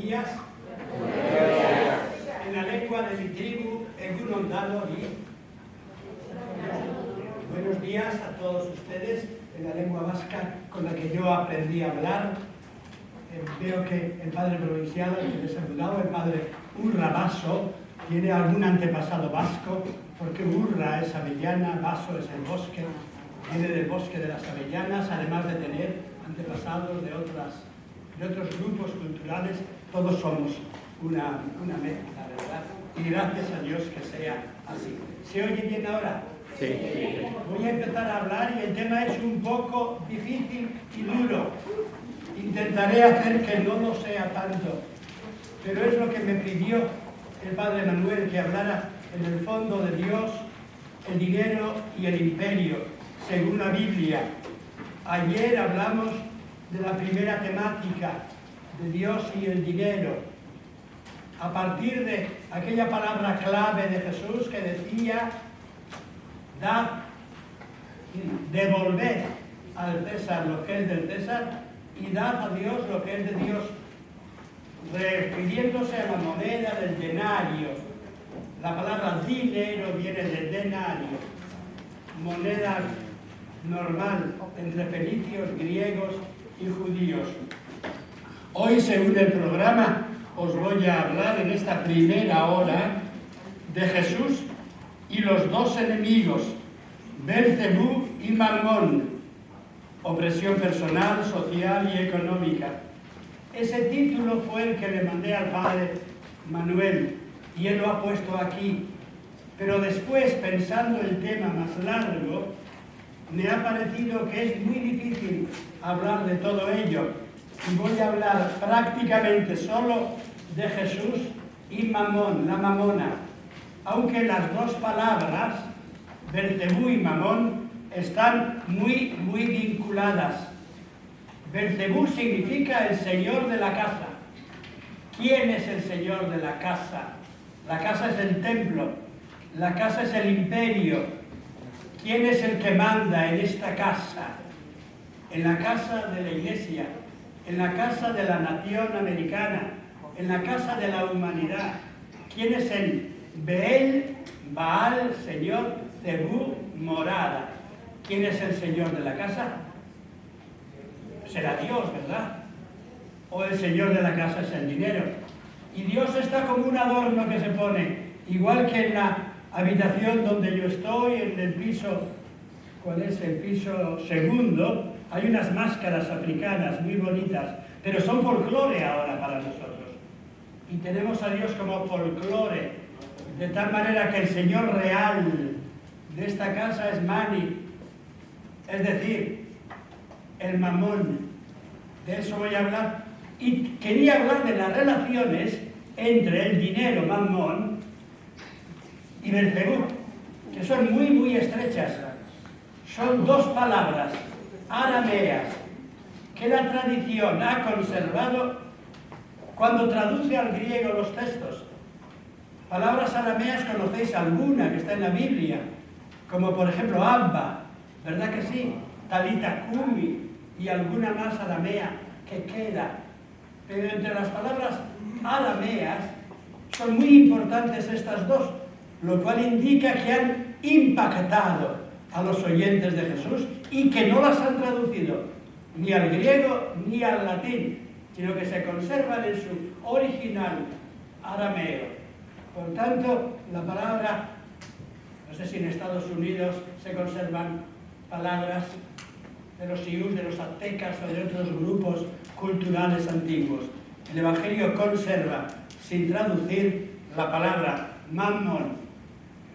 días. En la lengua de mi tribu, Egunon Dalori. Buenos días a todos ustedes en la lengua vasca con la que yo aprendí a hablar. Veo que el padre provincial, al que les he saludado, el padre Urra Baso, tiene algún antepasado vasco, porque Urra es avellana, Baso es el bosque, viene del bosque de las avellanas, además de tener antepasados de otros grupos culturales. Todos somos una mezcla, ¿verdad? Y gracias a Dios que sea así. ¿Se oye bien ahora? Sí. Voy a empezar a hablar y el tema es un poco difícil y duro. Intentaré hacer que no lo sea tanto, pero es lo que me pidió el padre Manuel, que hablara en el fondo de Dios, el dinero y el imperio, según la Biblia. Ayer hablamos de la primera temática, de Dios y el dinero, a partir de aquella palabra clave de Jesús que decía: dad, devolved al César lo que es del César y dad a Dios lo que es de Dios, refiriéndose a la moneda del denario. La palabra dinero viene de denario, moneda normal entre fenicios, griegos y judíos. Hoy, según el programa, os voy a hablar en esta primera hora de Jesús y los dos enemigos, Belcebú y Mamón, opresión personal, social y económica. Ese título fue el que le mandé al padre Manuel y él lo ha puesto aquí. Pero después, pensando el tema más largo, me ha parecido que es muy difícil hablar de todo ello. Y voy a hablar prácticamente solo de Jesús y Mamón, la mamona. Aunque las dos palabras, Belcebú y Mamón, están muy vinculadas. Belcebú significa el señor de la casa. ¿Quién es el señor de la casa? La casa es el templo, la casa es el imperio. ¿Quién es el que manda en esta casa? En la casa de la iglesia, en la casa de la nación americana, en la casa de la humanidad. ¿Quién es el Beel, Baal, señor, Zebú, morada? ¿Quién es el señor de la casa? Será Dios, ¿verdad? O el señor de la casa es el dinero. Y Dios está como un adorno que se pone, igual que en la habitación donde yo estoy, en el piso, ¿cuál es? El piso segundo, hay unas máscaras africanas muy bonitas, pero son folclore ahora para nosotros. Y tenemos a Dios como folclore, de tal manera que el señor real de esta casa es Mani, es decir, el mamón. De eso voy a hablar. Y quería hablar de las relaciones entre el dinero, mamón, y Belcebú, que son muy estrechas. Son dos palabras arameas que la tradición ha conservado cuando traduce al griego los textos. Palabras arameas conocéis alguna que está en la Biblia, como por ejemplo Abba, ¿verdad que sí? Talita Kumi y alguna más aramea que queda. Pero entre las palabras arameas son muy importantes estas dos, lo cual indica que han impactado a los oyentes de Jesús y que no las han traducido ni al griego ni al latín, sino que se conservan en su original arameo. Por tanto, la palabra, no sé si en Estados Unidos se conservan palabras de los siús, de los aztecas o de otros grupos culturales antiguos. El Evangelio conserva, sin traducir, la palabra mamón.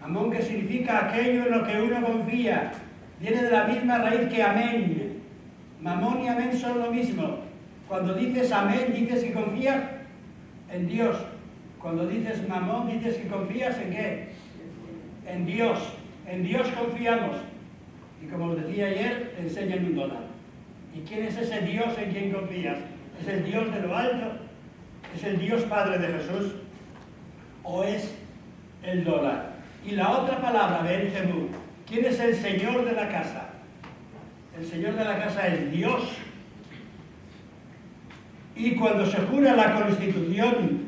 Mamón, que significa aquello en lo que uno confía, viene de la misma raíz que amén. Mamón y amén son lo mismo. Cuando dices amén, dices que confías en Dios. Cuando dices mamón, dices que confías en ¿qué? En Dios. En Dios confiamos. Y como os decía ayer, enseñan un dólar. ¿Y quién es ese Dios en quien confías? ¿Es el Dios de lo alto? ¿Es el Dios Padre de Jesús? ¿O es el dólar? Y la otra palabra, Belcebú. ¿Quién es el señor de la casa? El señor de la casa es Dios. Y cuando se jura la Constitución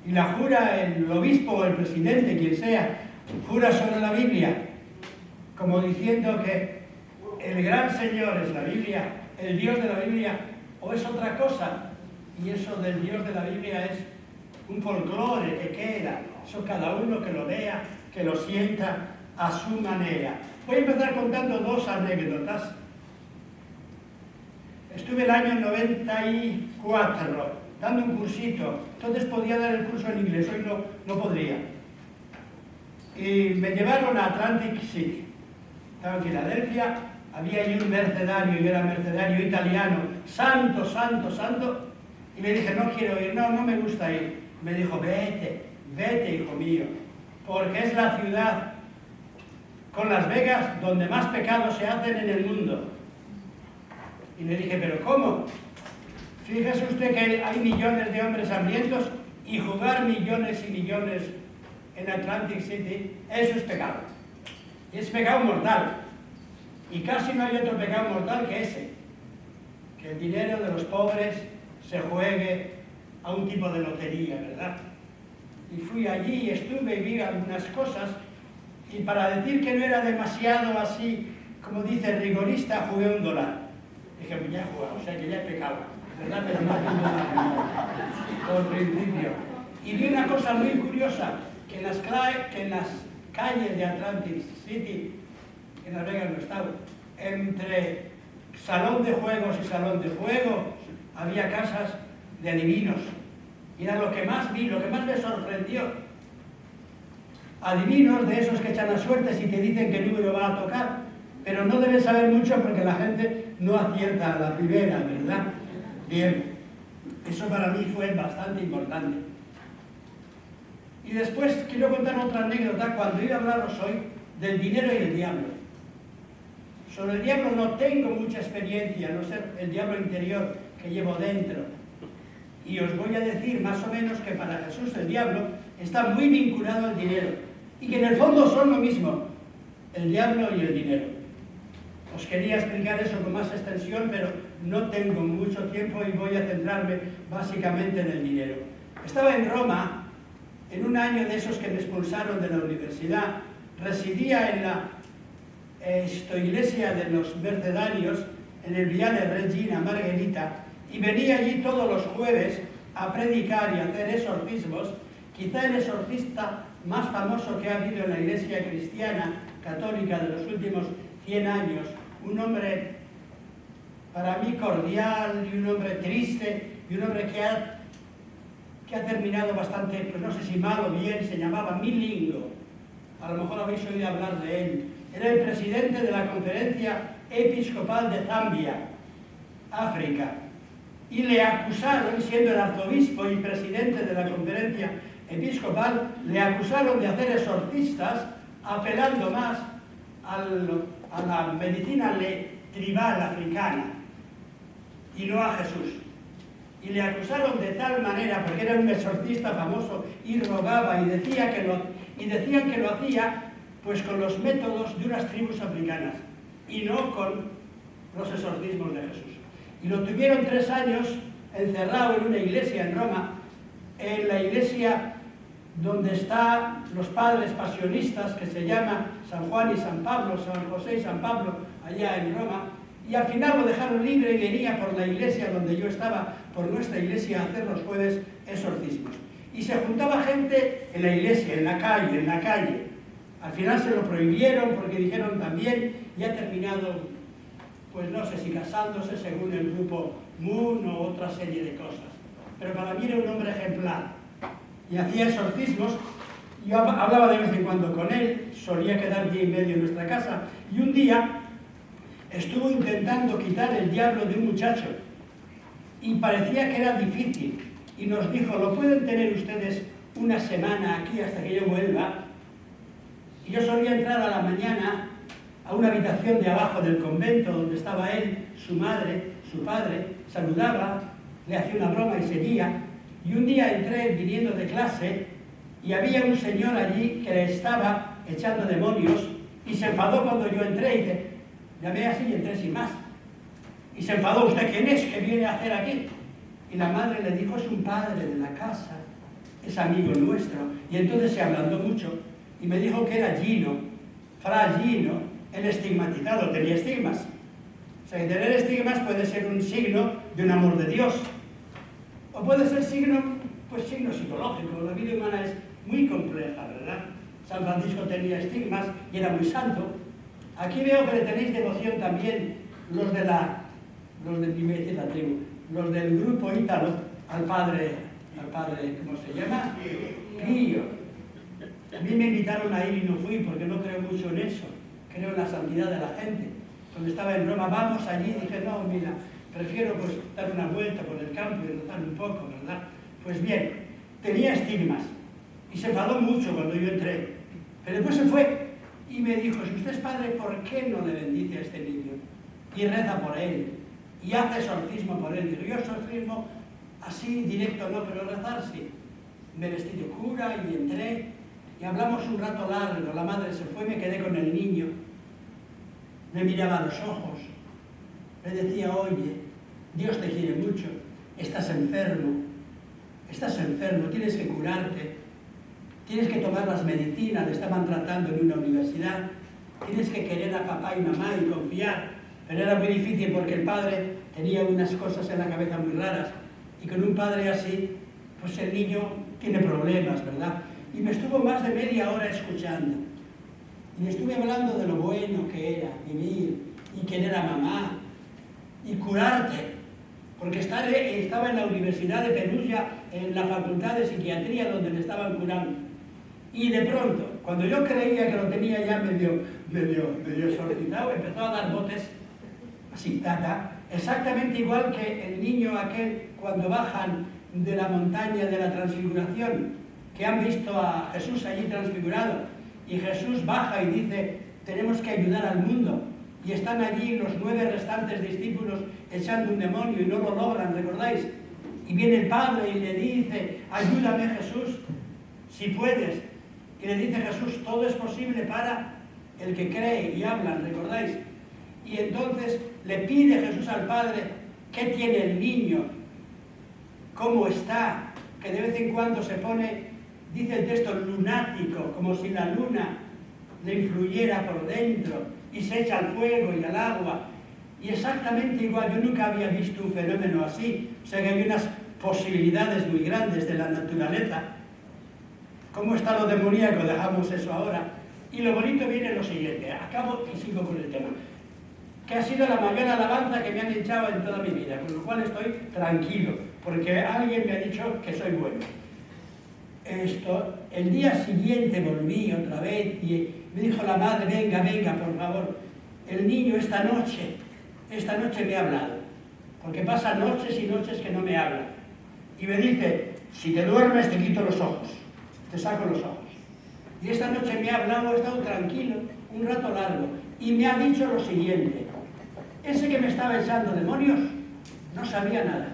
y la jura el obispo o el presidente, quien sea, jura sobre la Biblia, como diciendo que el gran Señor es la Biblia, el Dios de la Biblia, o es otra cosa, y eso del Dios de la Biblia es un folclore que queda, eso cada uno que lo vea, que lo sienta a su manera. Voy a empezar contando dos anécdotas. Estuve el año 94 dando un cursito, entonces podía dar el curso en inglés, hoy no podría. Y me llevaron a Atlantic City. Estaba en Filadelfia, había allí un mercenario, yo era mercenario italiano, santo, santo, santo, y le dije, no quiero ir, no me gusta ir. Me dijo, vete, hijo mío, porque es la ciudad con Las Vegas donde más pecados se hacen en el mundo. Y le dije, ¿pero cómo? Fíjese usted que hay millones de hombres hambrientos y jugar millones y millones en Atlantic City, eso es pecado. Y es pecado mortal. Y casi no hay otro pecado mortal que ese. Que el dinero de los pobres se juegue a un tipo de lotería, ¿verdad? Y fui allí y estuve y vi algunas cosas, y para decir que no era demasiado así, como dice rigorista, jugué $1. Dije, pues ya he jugado, o sea que ya he pecado, ¿verdad? Pero no tengo nada por principio. Y vi una cosa muy curiosa, que en las calles de Atlantic City, en Las Vegas no estaba, entre salón de juegos y salón de juegos, había casas de adivinos. Y era lo que más vi, lo que más me sorprendió. Adivinos de esos que echan las suertes y te dicen qué número va a tocar, pero no debes saber mucho porque la gente no acierta a la primera, ¿verdad? Bien, eso para mí fue bastante importante. Y después quiero contar otra anécdota cuando iba a hablaros hoy del dinero y el diablo. Sobre el diablo no tengo mucha experiencia, no sé el diablo interior que llevo dentro. Y os voy a decir más o menos que para Jesús el diablo está muy vinculado al dinero y que en el fondo son lo mismo, el diablo y el dinero. Os quería explicar eso con más extensión, pero no tengo mucho tiempo y voy a centrarme básicamente en el dinero. Estaba en Roma, en un año de esos que me expulsaron de la universidad, residía en la iglesia de los mercedarios, en el Viale Regina Margherita, y venía allí todos los jueves a predicar y a hacer exorcismos, quizá el exorcista más famoso que ha habido en la iglesia cristiana católica de los últimos 100 años, un hombre para mí cordial y un hombre triste y un hombre que ha terminado bastante, pues no sé si mal o bien, se llamaba Milingo. A lo mejor habéis oído hablar de él. Era el presidente de la Conferencia Episcopal de Zambia, África. Y le acusaron, siendo el arzobispo y presidente de la Conferencia Episcopal, le acusaron de hacer exorcistas apelando más a la medicina tribal africana y no a Jesús. Y le acusaron de tal manera, porque era un exorcista famoso y rogaba y decían que lo hacía pues con los métodos de unas tribus africanas y no con los exorcismos de Jesús. Y lo tuvieron 3 años encerrado en una iglesia en Roma, en la iglesia donde están los padres pasionistas, que se llama San Juan y San Pablo, San José y San Pablo, allá en Roma, y al final lo dejaron libre y venía por la iglesia donde yo estaba, por nuestra iglesia, a hacer los jueves exorcismos. Y se juntaba gente en la iglesia, en la calle. Al final se lo prohibieron porque dijeron también, y ha terminado, pues no sé si casándose según el grupo Moon o otra serie de cosas. Pero para mí era un hombre ejemplar. Y hacía exorcismos. Yo hablaba de vez en cuando con él, solía quedar día y medio en nuestra casa, y un día estuvo intentando quitar el diablo de un muchacho, y parecía que era difícil, y nos dijo, lo pueden tener ustedes una semana aquí hasta que yo vuelva. Y yo solía entrar a la mañana a una habitación de abajo del convento donde estaba él, su madre, su padre, saludaba, le hacía una broma y seguía. Y un día entré viniendo de clase y había un señor allí que le estaba echando demonios y se enfadó cuando yo entré y llamé así y entré sin más. Y se enfadó, ¿usted quién es? ¿Qué viene a hacer aquí? Y la madre le dijo, es un padre de la casa, es amigo nuestro. Y entonces se ablandó mucho y me dijo que era Gino, Fra Gino, el estigmatizado, tenía estigmas. O sea, que tener estigmas puede ser un signo de un amor de Dios. O puede ser signo psicológico. La vida humana es muy compleja, ¿verdad? San Francisco tenía estigmas y era muy santo. Aquí veo que le tenéis devoción también los del grupo ítalo, al padre, ¿cómo se llama? Pío. A mí me invitaron a ir y no fui porque no creo mucho en eso. Creo en la santidad de la gente. Cuando estaba en Roma, vamos allí, dije, no, mira, prefiero pues dar una vuelta por el campo y rezar un poco, ¿verdad? Pues bien, tenía estigmas y se enfadó mucho cuando yo entré. Pero después se fue y me dijo, si usted es padre, ¿por qué no le bendice a este niño? Y reza por él, y hace exorcismo por él. Digo, yo exorcismo así, directo no, pero rezar sí. Me vestí de cura y entré, y hablamos un rato largo. La madre se fue, me quedé con el niño. Me miraba a los ojos, le decía, oye, Dios te quiere mucho, estás enfermo, tienes que curarte, tienes que tomar las medicinas, le estaban tratando en una universidad, tienes que querer a papá y mamá y confiar. Pero era muy difícil porque el padre tenía unas cosas en la cabeza muy raras, y con un padre así, pues el niño tiene problemas, ¿verdad? Y me estuvo más de media hora escuchando. Y le estuve hablando de lo bueno que era vivir y querer a mamá y curarte, porque estaba en la Universidad de Perugia, en la Facultad de Psiquiatría, donde le estaban curando. Y de pronto, cuando yo creía que lo tenía ya medio exorcizado, empezó a dar botes, así, exactamente igual que el niño aquel cuando bajan de la montaña de la Transfiguración, que han visto a Jesús allí transfigurado. Y Jesús baja y dice, tenemos que ayudar al mundo. Y están allí los 9 restantes discípulos echando un demonio y no lo logran, ¿recordáis? Y viene el Padre y le dice, ayúdame Jesús, si puedes. Y le dice Jesús, todo es posible para el que cree, y hablan, ¿recordáis? Y entonces le pide Jesús al Padre, ¿qué tiene el niño? ¿Cómo está? Que de vez en cuando se pone, dice el texto, lunático, como si la luna le influyera por dentro y se echa al fuego y al agua. Y exactamente igual, yo nunca había visto un fenómeno así. O sea que hay unas posibilidades muy grandes de la naturaleza. ¿Cómo está lo demoníaco? Dejamos eso ahora. Y lo bonito viene lo siguiente, acabo y sigo con el tema, que ha sido la mayor alabanza que me han echado en toda mi vida, con lo cual estoy tranquilo, porque alguien me ha dicho que soy bueno. El día siguiente volví otra vez y me dijo la madre, venga, por favor, el niño esta noche me ha hablado, porque pasa noches y noches que no me habla. Y me dice, si te duermes te quito los ojos, te saco los ojos. Y esta noche me ha hablado, he estado tranquilo, un rato largo, y me ha dicho lo siguiente, ese que me estaba echando demonios no sabía nada.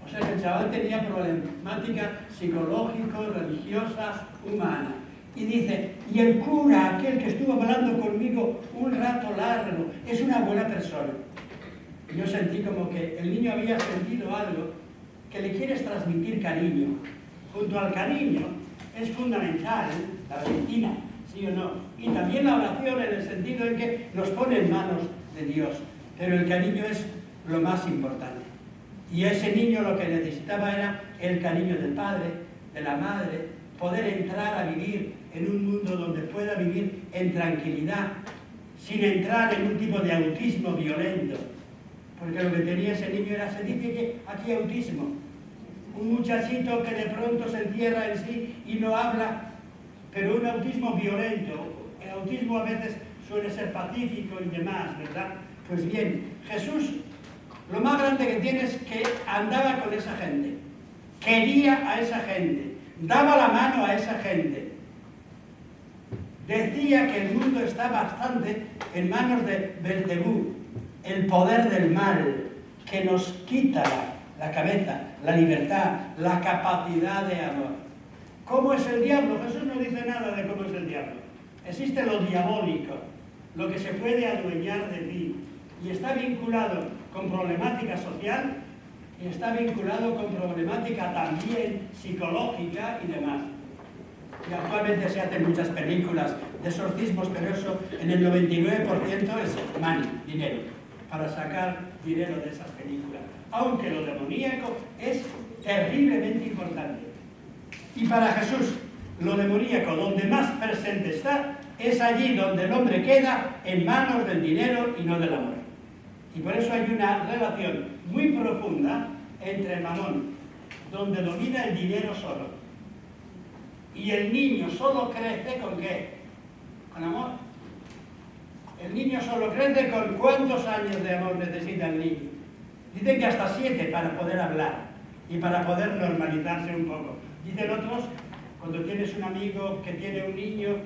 O sea que el chaval tenía problemática psicológica, religiosa, humana. Y dice, y el cura, aquel que estuvo hablando conmigo un rato largo, es una buena persona. Y yo sentí como que el niño había sentido algo, que le quieres transmitir cariño. Junto al cariño es fundamental la medicina, ¿sí o no? Y también la oración en el sentido en que nos pone en manos de Dios. Pero el cariño es lo más importante. Y ese niño lo que necesitaba era el cariño del padre, de la madre, poder entrar a vivir en un mundo donde pueda vivir en tranquilidad, sin entrar en un tipo de autismo violento. Porque lo que tenía ese niño era, se dice que aquí autismo, un muchachito que de pronto se encierra en sí y no habla, pero un autismo violento. El autismo a veces suele ser pacífico y demás, ¿verdad? Pues bien, Jesús, lo más grande que tiene es que andaba con esa gente, quería a esa gente, daba la mano a esa gente. Decía que el mundo está bastante en manos de Belcebú, el poder del mal, que nos quita la cabeza, la libertad, la capacidad de amor. ¿Cómo es el diablo? Jesús no dice nada de cómo es el diablo. Existe lo diabólico, lo que se puede adueñar de ti, y está vinculado con problemática social y está vinculado con problemática también psicológica y demás. Y actualmente se hacen muchas películas de exorcismos, pero eso en el 99% es money, dinero, para sacar dinero de esas películas. Aunque lo demoníaco es terriblemente importante. Y para Jesús, lo demoníaco, donde más presente está, es allí donde el hombre queda en manos del dinero y no del amor. Y por eso hay una relación muy profunda entre el mamón, donde domina el dinero solo. Y el niño solo crece ¿con qué? Con amor. El niño solo crece con ¿cuántos años de amor necesita el niño? Dicen que hasta 7 para poder hablar y para poder normalizarse un poco. Dicen otros, cuando tienes un amigo que tiene un niño,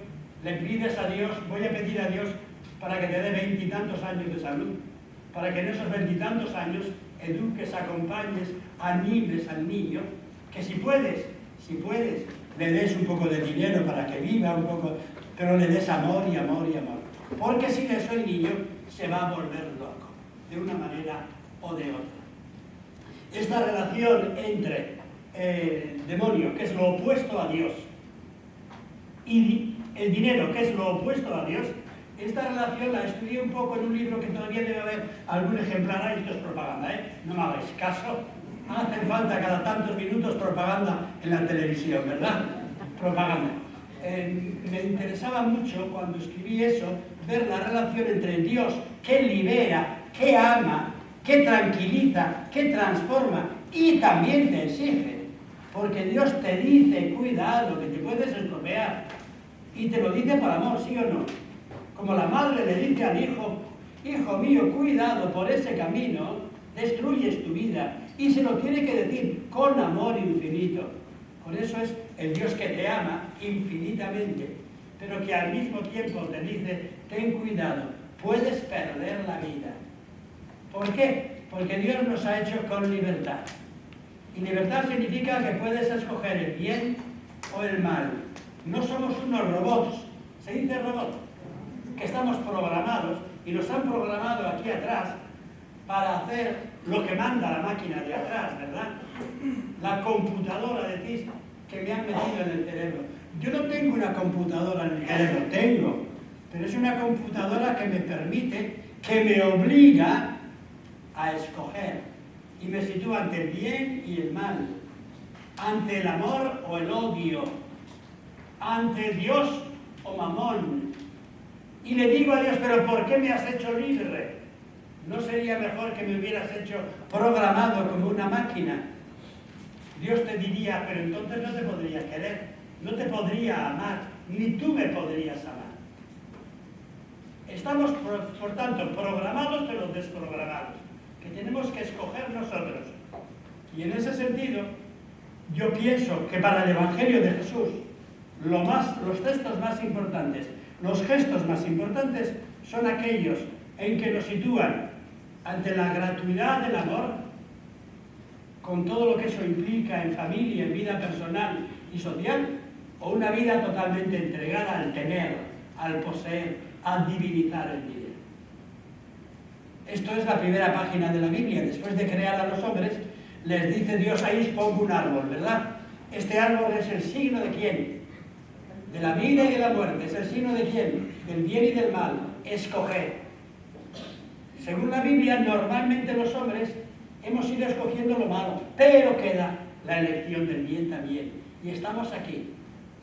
le pides a Dios, voy a pedir a Dios para que te dé 20 y tantos años de salud, para que en esos 20 y tantos años eduques, acompañes, animes al niño, que si puedes, le des un poco de dinero para que viva un poco, pero le des amor y amor y amor. Porque sin eso el niño se va a volver loco, de una manera o de otra. Esta relación entre el demonio, que es lo opuesto a Dios, y el dinero, que es lo opuesto a Dios, esta relación la estudié un poco en un libro que todavía debe haber algún ejemplar. Ahí, esto es propaganda, no me hagáis caso. Hacen falta cada tantos minutos propaganda en la televisión, ¿verdad? Propaganda. Me interesaba mucho cuando escribí eso, ver la relación entre Dios que libera, que ama, que tranquiliza, que transforma y también te exige. Porque Dios te dice, cuidado, que te puedes estropear. Y te lo dice por amor, ¿sí o no? Como la madre le dice al hijo, hijo mío, cuidado por ese camino, destruyes tu vida. Y se lo tiene que decir con amor infinito. Por eso es el Dios que te ama infinitamente, pero que al mismo tiempo te dice, ten cuidado, puedes perder la vida. ¿Por qué? Porque Dios nos ha hecho con libertad. Y libertad significa que puedes escoger el bien o el mal. No somos unos robots, se dice robot, que estamos programados y nos han programado aquí atrás para hacer lo que manda la máquina de atrás, ¿verdad? La computadora, decís, que me han metido en el cerebro. Yo no tengo una computadora en el cerebro, tengo, pero es una computadora que me permite, que me obliga a escoger y me sitúa ante el bien y el mal, ante el amor o el odio, ante Dios o mamón. Y le digo a Dios, pero ¿por qué me has hecho libre? ¿No sería mejor que me hubieras hecho programado como una máquina? Dios te diría, pero entonces no te podría querer, no te podría amar, ni tú me podrías amar. Estamos, por tanto, programados pero desprogramados, que tenemos que escoger nosotros. Y en ese sentido, yo pienso que para el Evangelio de Jesús, los textos más importantes, los gestos más importantes, son aquellos en que nos sitúan ante la gratuidad del amor, con todo lo que eso implica en familia, en vida personal y social, o una vida totalmente entregada al tener, al poseer, a divinizar el dinero. Esto es la primera página de la Biblia. Después de crear a los hombres, les dice Dios, ahí os pongo un árbol, ¿verdad? Este árbol es el signo de ¿quién? De la vida y de la muerte. ¿Es el signo de quién? Del bien y del mal. Escoger. Según la Biblia, normalmente los hombres hemos ido escogiendo lo malo, pero queda la elección del bien también. Y estamos aquí.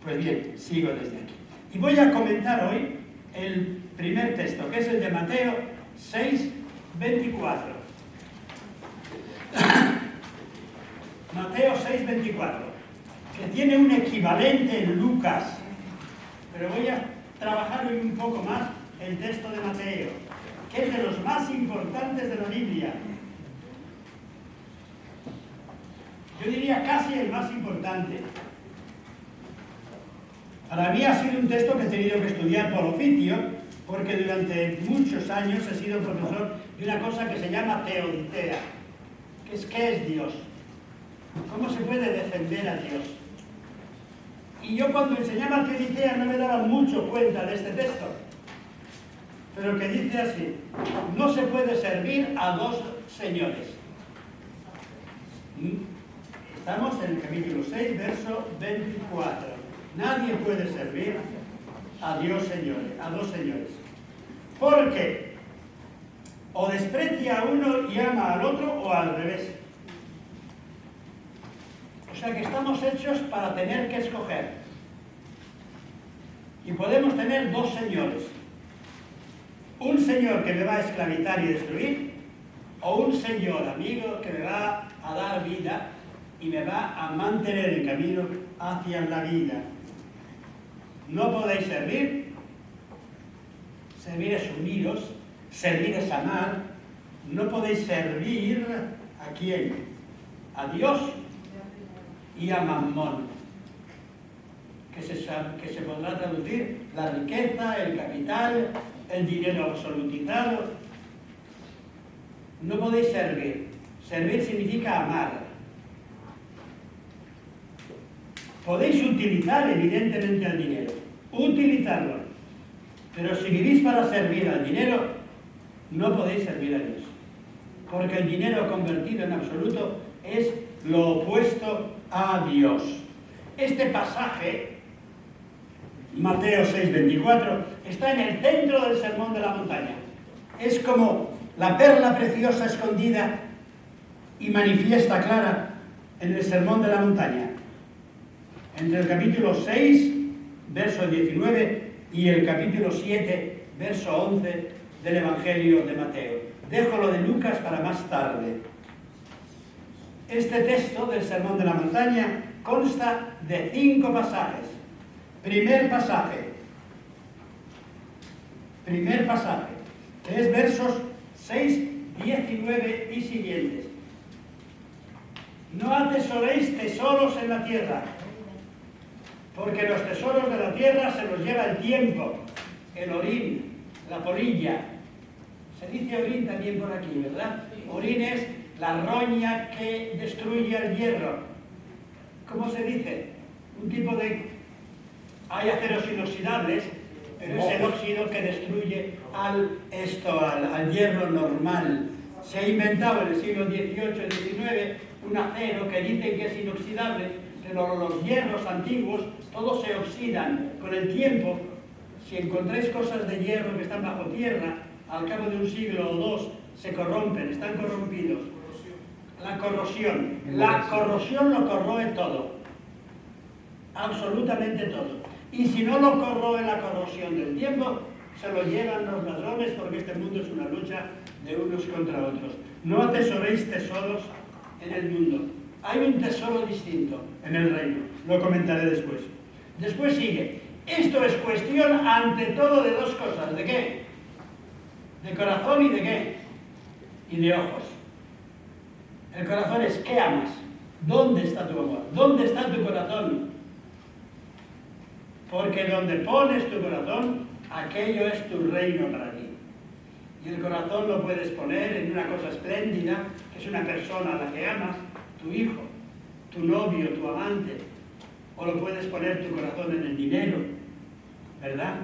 Pues bien, sigo desde aquí. Y voy a comentar hoy el primer texto, que es el de Mateo 6, 24. Mateo 6, 24, que tiene un equivalente en Lucas. Pero voy a trabajar hoy un poco más el texto de Mateo, que es de los más importantes de la Biblia. Yo diría casi el más importante. Para mí ha sido un texto que he tenido que estudiar por oficio, porque durante muchos años he sido profesor de una cosa que se llama teodicea, que es ¿qué es Dios? ¿Cómo se puede defender a Dios? Y yo cuando enseñaba teodicea no me daba mucho cuenta de este texto, pero que dice así: no se puede servir a dos señores. Estamos en el capítulo 6, verso 24. Nadie puede servir a dos señores. Porque o desprecia a uno y ama al otro, o al revés. O sea que estamos hechos para tener que escoger. Y podemos tener dos señores. Un señor que me va a esclavizar y destruir, o un señor amigo que me va a dar vida y me va a mantener en camino hacia la vida. No podéis servir. Servir es uniros, servir es amar. No podéis servir ¿a quién? A Dios y a Mamón, que se podrá traducir la riqueza, el capital, el dinero absolutizado. No podéis servir. Servir significa amar. Podéis utilizar evidentemente el dinero, utilizarlo, pero si vivís para servir al dinero, no podéis servir a Dios, porque el dinero convertido en absoluto es lo opuesto a Dios. Este pasaje, Mateo 6:24, está en el centro del Sermón de la Montaña. Es como la perla preciosa escondida y manifiesta clara en el Sermón de la Montaña. Entre el capítulo 6, verso 19, y el capítulo 7, verso 11 del Evangelio de Mateo. Dejo lo de Lucas para más tarde. Este texto del Sermón de la Montaña consta de 5 pasajes. Primer pasaje, que es versos 6, 19 y siguientes. No atesoréis tesoros en la tierra, porque los tesoros de la tierra se los lleva el tiempo, el orín, la polilla. Se dice orín también por aquí, ¿verdad? Orín es la roña que destruye el hierro. ¿Cómo se dice? Un tipo de... Hay aceros inoxidables, pero es el óxido que destruye al hierro normal. Se ha inventado en el siglo XVIII y XIX un acero que dicen que es inoxidable, pero los hierros antiguos todos se oxidan con el tiempo. Si encontráis cosas de hierro que están bajo tierra, al cabo de un siglo o dos se corrompen, están corrompidos. La corrosión lo corroe todo, absolutamente todo. Y si no lo corroe la corrosión del tiempo, se lo llevan los ladrones, porque este mundo es una lucha de unos contra otros. No atesoréis tesoros en el mundo. Hay un tesoro distinto en el reino. Lo comentaré después. Después sigue. Esto es cuestión ante todo de dos cosas. ¿De qué? De corazón y de qué? Y de ojos. El corazón es ¿qué amas? ¿Dónde está tu amor? ¿Dónde está tu corazón? Porque donde pones tu corazón, aquello es tu reino para ti. Y el corazón lo puedes poner en una cosa espléndida, que es una persona a la que amas, tu hijo, tu novio, tu amante. O lo puedes poner tu corazón en el dinero, ¿verdad?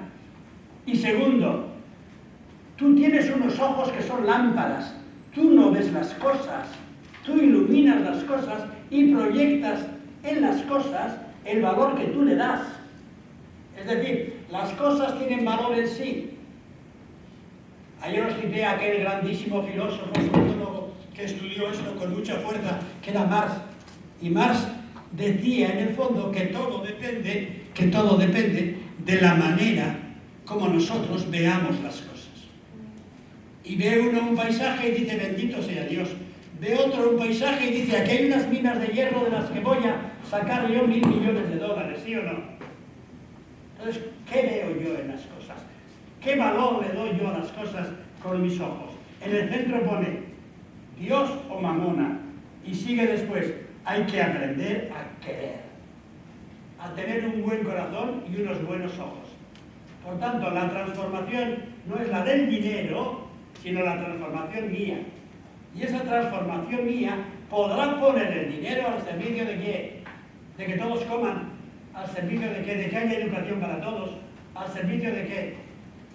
Y segundo, tú tienes unos ojos que son lámparas. Tú no ves las cosas, tú iluminas las cosas y proyectas en las cosas el valor que tú le das. Es decir, las cosas tienen valor en sí. Ayer os cité a aquel grandísimo filósofo sociólogo que estudió esto con mucha fuerza, que era Marx. Y Marx decía en el fondo que todo depende de la manera como nosotros veamos las cosas. Y ve uno un paisaje y dice bendito sea Dios. Ve otro un paisaje y dice aquí hay unas minas de hierro de las que voy a sacar yo $1.000 millones, ¿sí o no? Entonces, ¿qué veo yo en las cosas? ¿Qué valor le doy yo a las cosas con mis ojos? En el centro pone Dios o mamona. Y sigue después, hay que aprender a querer, a tener un buen corazón y unos buenos ojos. Por tanto, la transformación no es la del dinero, sino la transformación mía. Y esa transformación mía podrá poner el dinero al servicio de qué? De que todos coman. ¿Al servicio de qué? De que haya educación para todos. ¿Al servicio de qué?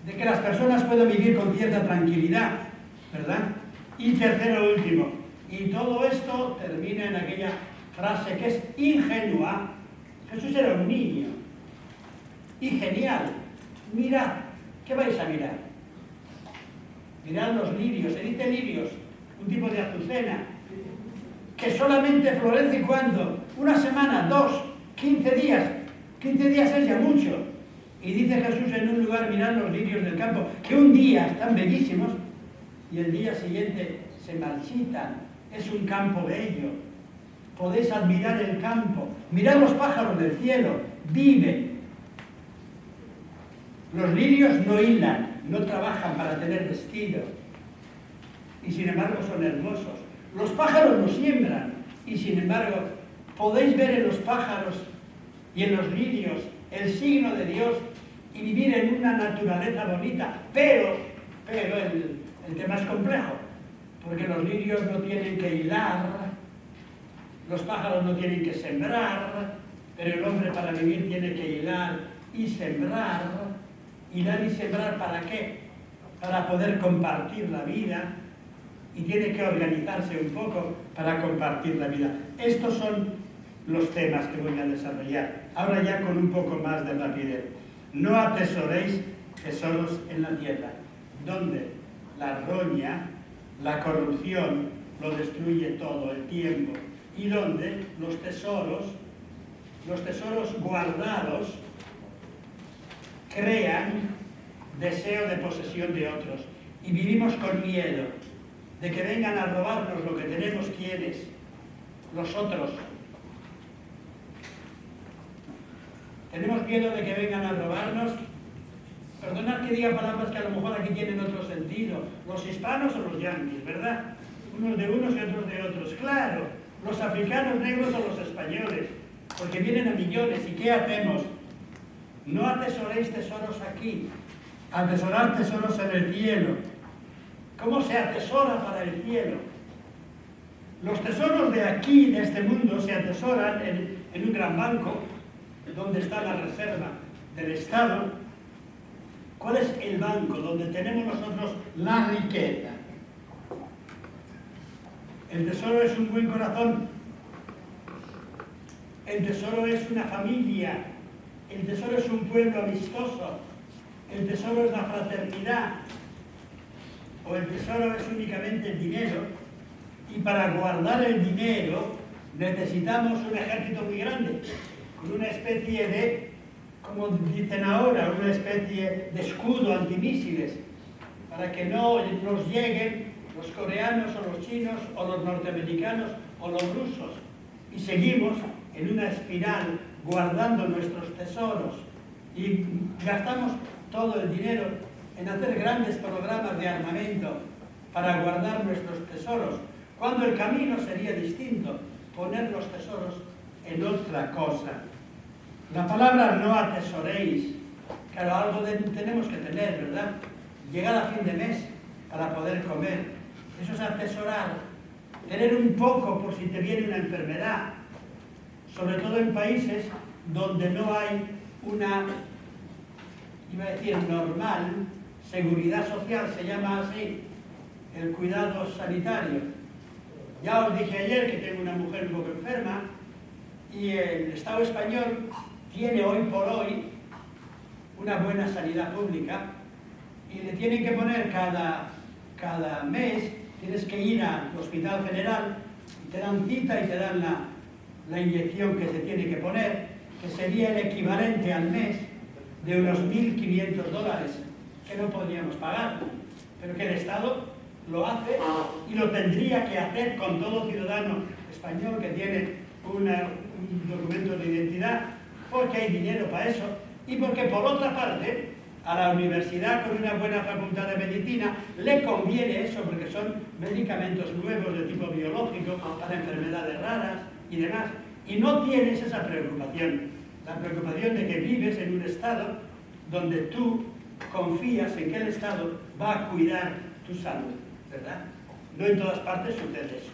De que las personas puedan vivir con cierta tranquilidad, ¿verdad? Y tercero, último, Y todo esto termina en aquella frase que es ingenua. Jesús era un niño. Y genial. Mirad, ¿qué vais a mirar? Mirad los lirios, se dice lirios, un tipo de azucena, que solamente florece cuando, una semana, 2, 15 días. 15 días es ya mucho. Y dice Jesús en un lugar, mirad los lirios del campo, que un día están bellísimos y el día siguiente se marchitan. Es un campo bello. Podéis admirar el campo. Mirad los pájaros del cielo, viven. Los lirios no hilan, no trabajan para tener vestido. Y sin embargo son hermosos. Los pájaros no siembran. Y sin embargo podéis ver en los pájaros y en los lirios el signo de Dios y vivir en una naturaleza bonita. Pero el tema es complejo. Porque los lirios no tienen que hilar, los pájaros no tienen que sembrar, pero el hombre para vivir tiene que hilar y sembrar. ¿Hilar y sembrar para qué? Para poder compartir la vida, y tiene que organizarse un poco para compartir la vida. Estos son los temas que voy a desarrollar. Ahora ya con un poco más de rapidez. No atesoréis tesoros en la tierra, donde la roña, la corrupción lo destruye todo el tiempo, y donde los tesoros guardados crean deseo de posesión de otros, y vivimos con miedo de que vengan a robarnos lo que tenemos. ¿Quiénes? Los otros. Tenemos miedo de que vengan a robarnos. Perdonad que diga palabras que a lo mejor aquí tienen otro sentido. Los hispanos o los yanquis, ¿verdad? Unos de unos y otros de otros. Claro, los africanos negros o los españoles, porque vienen a millones. ¿Y qué hacemos? No atesoréis tesoros aquí, atesorar tesoros en el cielo. ¿Cómo se atesora para el cielo? Los tesoros de aquí, de este mundo, se atesoran en un gran banco, donde está la reserva del Estado. ¿Cuál es el banco donde tenemos nosotros la riqueza? El tesoro es un buen corazón. El tesoro es una familia. El tesoro es un pueblo amistoso. El tesoro es la fraternidad. O el tesoro es únicamente el dinero. Y para guardar el dinero necesitamos un ejército muy grande, con una especie de, como dicen ahora, una especie de escudo antimísiles, para que no nos lleguen los coreanos o los chinos o los norteamericanos o los rusos. Y seguimos en una espiral guardando nuestros tesoros y gastamos todo el dinero en hacer grandes programas de armamento para guardar nuestros tesoros, cuando el camino sería distinto, poner los tesoros en otra cosa. La palabra no atesoréis, claro, algo tenemos que tener, ¿verdad? Llegar a fin de mes para poder comer, eso es atesorar, tener un poco por si te viene una enfermedad, sobre todo en países donde no hay una, iba a decir normal, seguridad social, se llama así, el cuidado sanitario. Ya os dije ayer que tengo una mujer un poco enferma y el Estado español tiene hoy por hoy una buena sanidad pública y le tienen que poner cada mes, tienes que ir al Hospital General y te dan cita y te dan la inyección que se tiene que poner, que sería el equivalente al mes de unos 1.500 dólares, que no podríamos pagar, pero que el Estado lo hace y lo tendría que hacer con todo ciudadano español que tiene un documento de identidad, porque hay dinero para eso y porque por otra parte a la universidad con una buena facultad de medicina le conviene eso, porque son medicamentos nuevos de tipo biológico para enfermedades raras y demás, y no tienes esa preocupación, la preocupación de que vives en un estado donde tú confías en que el Estado va a cuidar tu salud, ¿verdad? No en todas partes sucede eso.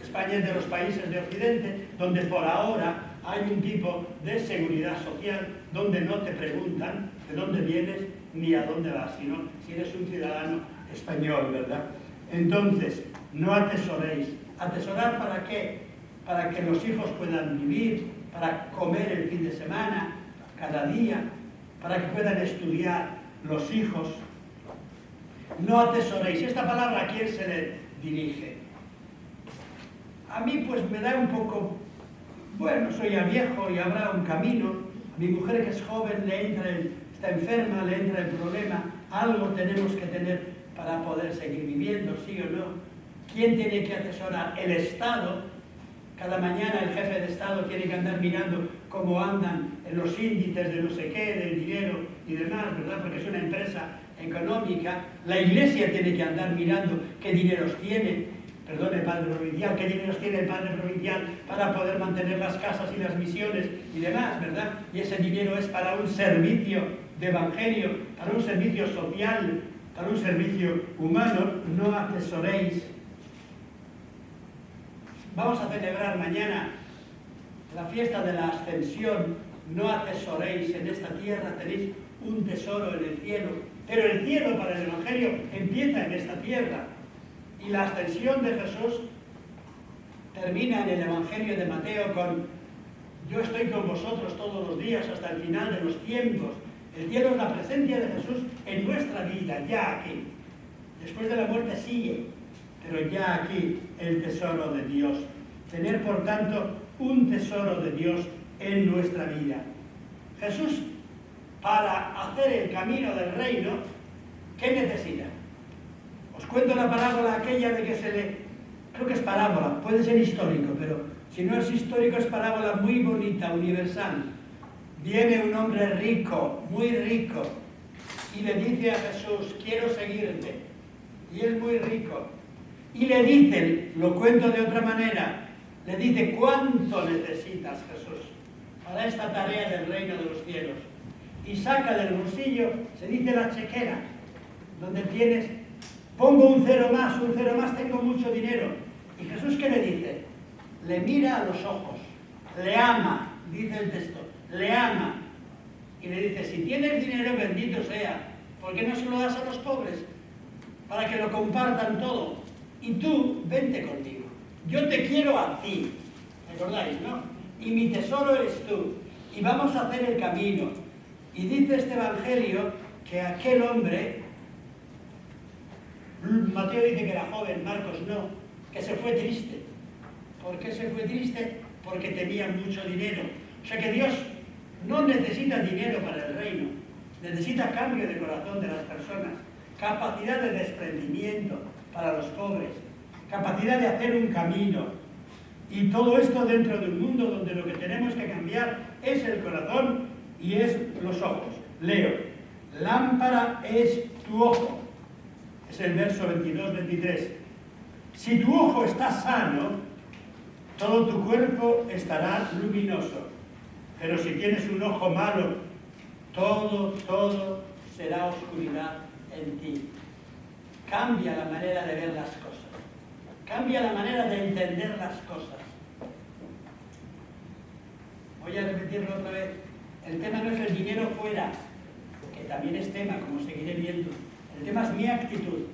España es de los países de Occidente donde por ahora hay un tipo de seguridad social donde no te preguntan de dónde vienes ni a dónde vas, sino si eres un ciudadano español, ¿verdad? Entonces, no atesoréis ¿Atesorar para qué? Para que los hijos puedan vivir, para comer el fin de semana, cada día, para que puedan estudiar los hijos. No atesoréis. ¿Esta palabra a quién se le dirige? A mí pues me da un poco, bueno, soy ya viejo y habrá un camino. A mi mujer que es joven está enferma, le entra el problema. Algo tenemos que tener para poder seguir viviendo, ¿sí o no? ¿Quién tiene que atesorar? El Estado. Cada mañana el jefe de Estado tiene que andar mirando cómo andan en los índices de no sé qué, del dinero y demás, ¿verdad? Porque es una empresa económica. La Iglesia tiene que andar mirando qué dineros tiene, perdón, el Padre Provincial, qué dineros tiene el Padre Provincial para poder mantener las casas y las misiones y demás, ¿verdad? Y ese dinero es para un servicio de evangelio, para un servicio social, para un servicio humano. No atesoréis. Vamos a celebrar mañana la fiesta de la Ascensión. No atesoréis en esta tierra, tenéis un tesoro en el cielo. Pero el cielo para el Evangelio empieza en esta tierra. Y la ascensión de Jesús termina en el Evangelio de Mateo con: yo estoy con vosotros todos los días hasta el final de los tiempos. El cielo es la presencia de Jesús en nuestra vida, ya aquí. Después de la muerte sigue, pero ya aquí el tesoro de Dios. Tener, por tanto, un tesoro de Dios en nuestra vida. Jesús, para hacer el camino del reino, ¿qué necesita? Os cuento la parábola aquella de que creo que es parábola, puede ser histórico, pero si no es histórico es parábola muy bonita, universal. Viene un hombre rico, muy rico, y le dice a Jesús: quiero seguirte. Y es muy rico. Y le dice, lo cuento de otra manera, le dice: ¿cuánto necesitas, Jesús, para esta tarea del reino de los cielos? Y saca del bolsillo, se dice la chequera, donde tienes, pongo un cero más, tengo mucho dinero. ¿Y Jesús qué le dice? Le mira a los ojos, le ama, dice el texto, le ama. Y le dice: si tienes dinero, bendito sea, ¿por qué no se lo das a los pobres? Para que lo compartan todo. Y tú, vente conmigo. Yo te quiero a ti. ¿Recordáis, no? Y mi tesoro eres tú. Y vamos a hacer el camino. Y dice este Evangelio que aquel hombre, Mateo dice que era joven, Marcos no, que se fue triste. ¿Por qué se fue triste? Porque tenía mucho dinero. O sea que Dios no necesita dinero para el reino. Necesita cambio de corazón de las personas. Capacidad de desprendimiento para los pobres, capacidad de hacer un camino, y todo esto dentro de un mundo donde lo que tenemos que cambiar es el corazón y es los ojos. Leo: lámpara es tu ojo. Es el verso 22-23. Si tu ojo está sano, todo tu cuerpo estará luminoso. Pero si tienes un ojo malo, todo será oscuridad en ti. Cambia la manera de ver las cosas. Cambia la manera de entender las cosas. Voy a repetirlo otra vez. El tema no es el dinero fuera, que también es tema, como seguiré viendo. El tema es mi actitud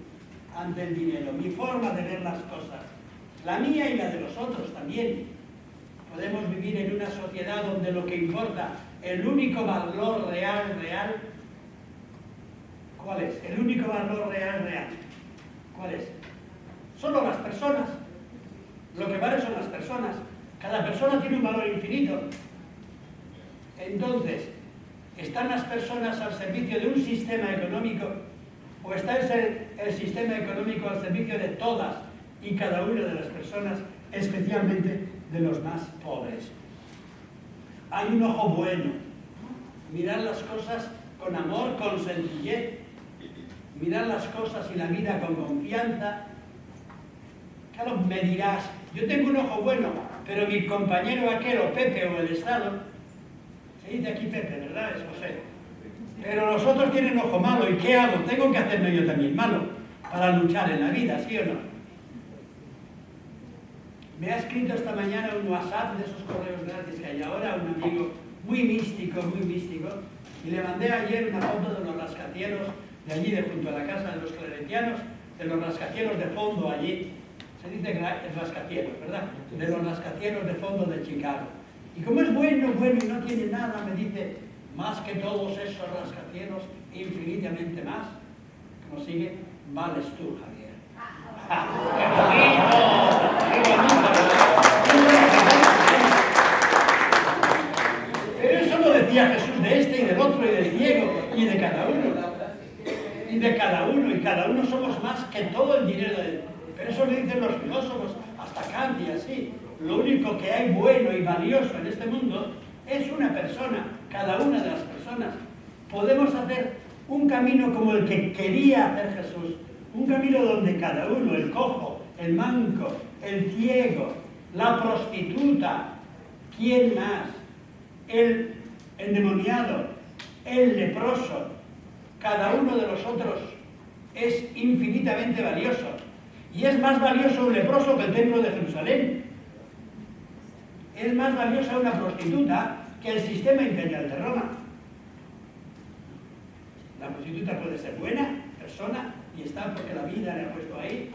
ante el dinero, mi forma de ver las cosas. La mía y la de los otros también. Podemos vivir en una sociedad donde lo que importa, el único valor real, ¿cuál es? El único valor real, ¿cuál es? Solo las personas. Lo que vale son las personas. Cada persona tiene un valor infinito. Entonces, ¿están las personas al servicio de un sistema económico o está el sistema económico al servicio de todas y cada una de las personas, especialmente de los más pobres? Hay un ojo bueno. Mirar las cosas con amor, con sencillez. Mirar las cosas y la vida con confianza. Claro, me dirás, yo tengo un ojo bueno, pero mi compañero aquel, o Pepe, o el Estado, se dice aquí Pepe, ¿verdad? Es José. Pero los otros tienen ojo malo, ¿y qué hago? Tengo que hacerme yo también malo para luchar en la vida, ¿sí o no? Me ha escrito esta mañana un WhatsApp de esos correos gratis que hay ahora, un amigo muy místico, y le mandé ayer una foto de los rascacielos de allí, de junto a la casa de los claretianos, de los rascacielos de fondo allí, Se dice rascacielos, ¿verdad? De los rascacielos de fondo de Chicago. Y como es bueno, bueno y no tiene nada, me dice, más que todos esos rascacielos, infinitamente más. Como sigue, vales tú, Javier. ¡Qué bonito! Pero eso lo decía Jesús de este y del otro y del ciego y de cada uno. Y de cada uno, y cada uno somos más que todo el dinero de... Pero eso lo dicen los filósofos, hasta Kant y así. Lo único que hay bueno y valioso en este mundo es una persona, cada una de las personas. Podemos hacer un camino como el que quería hacer Jesús, un camino donde cada uno, el cojo, el manco, el ciego, la prostituta, ¿quién más? El endemoniado, el leproso, cada uno de los otros es infinitamente valioso. Y es más valioso un leproso que el templo de Jerusalén. Es más valiosa una prostituta que el sistema imperial de Roma. La prostituta puede ser buena persona y está porque la vida le ha puesto ahí.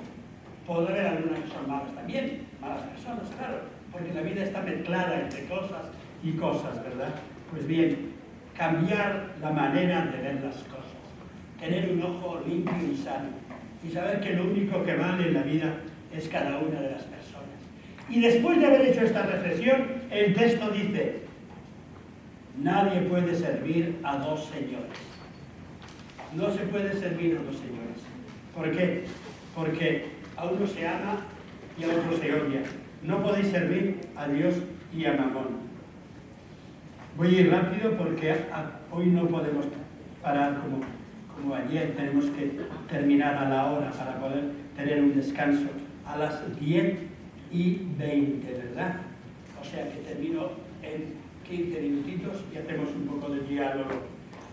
Podrá haber algunas que son malas también, malas personas, claro, porque la vida está mezclada entre cosas y cosas, ¿verdad? Pues bien, cambiar la manera de ver las cosas, tener un ojo limpio y sano, y saber que lo único que vale en la vida es cada una de las personas. Y después de haber hecho esta reflexión, el texto dice, nadie puede servir a dos señores. No se puede servir a dos señores. ¿Por qué? Porque a uno se ama y a otro se odia. No podéis servir a Dios y a Mamón. Voy a ir rápido porque hoy no podemos parar como ayer. Tenemos que terminar a la hora para poder tener un descanso a las 10:20, ¿verdad? O sea que termino en 15 minutitos y hacemos un poco de diálogo.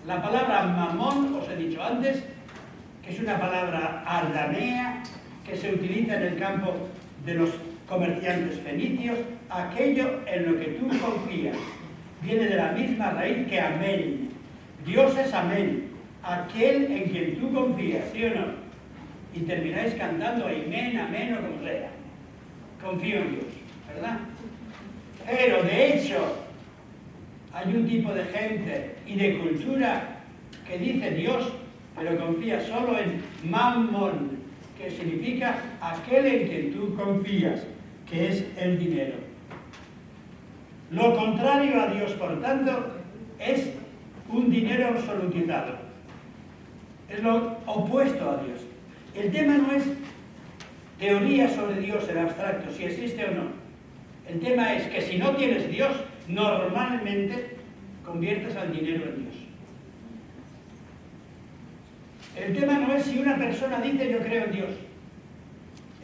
La palabra mamón, os he dicho antes, que es una palabra aramea que se utiliza en el campo de los comerciantes fenicios, aquello en lo que tú confías. Viene de la misma raíz que amén. Dios es amén, aquel en quien tú confías, ¿sí o no? Y termináis cantando amén, amén o como sea. Confío en Dios, ¿verdad? Pero de hecho, hay un tipo de gente y de cultura que dice Dios, pero confía solo en Mammon, que significa aquel en quien tú confías, que es el dinero. Lo contrario a Dios, por tanto, es un dinero absolutizado. Es lo opuesto a Dios. El tema no es teoría sobre Dios en abstracto, si existe o no. El tema es que si no tienes Dios, normalmente conviertes al dinero en Dios. El tema no es si una persona dice yo creo en Dios.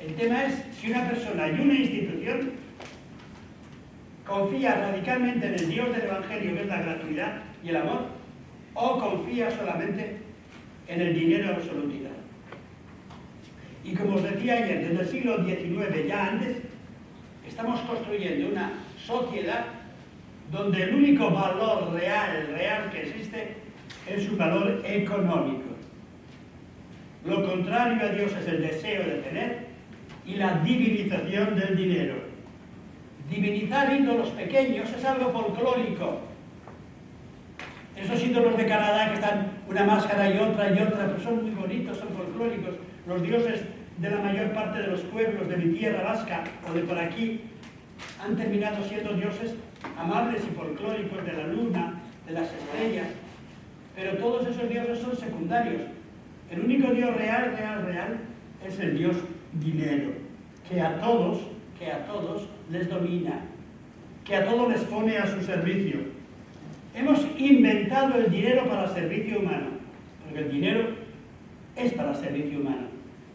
El tema es si una persona y una institución confía radicalmente en el Dios del Evangelio, que es la gratuidad y el amor, o confía solamente en el dinero absolutizado. Y como os decía ayer, desde el siglo XIX, ya antes, estamos construyendo una sociedad donde el único valor real que existe es un valor económico. Lo contrario a Dios es el deseo de tener y la divinización del dinero. Divinizar ídolos pequeños es algo folclórico. Esos ídolos de Canadá que están una máscara y otra, pero son muy bonitos, son folclóricos. Los dioses de la mayor parte de los pueblos de mi tierra vasca o de por aquí han terminado siendo dioses amables y folclóricos de la luna, de las estrellas, pero todos esos dioses son secundarios. El único Dios real es el Dios dinero, que a todos les domina, que a todos les pone a su servicio. Hemos inventado el dinero para servicio humano, porque el dinero es para servicio humano,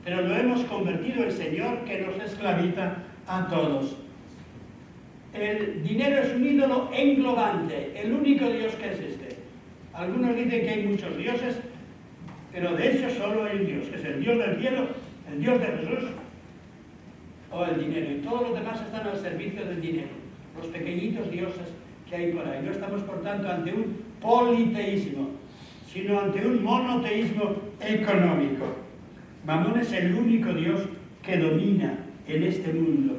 pero lo hemos convertido en Señor que nos esclaviza a todos. El dinero es un ídolo englobante, el único Dios que existe. Algunos dicen que hay muchos dioses, pero de hecho solo hay un Dios, que es el Dios del cielo, el Dios de Jesús, o el dinero. Y todos los demás están al servicio del dinero, los pequeñitos dioses que hay por ahí. No estamos, por tanto, ante un politeísmo, sino ante un monoteísmo económico. Mamón es el único Dios que domina en este mundo.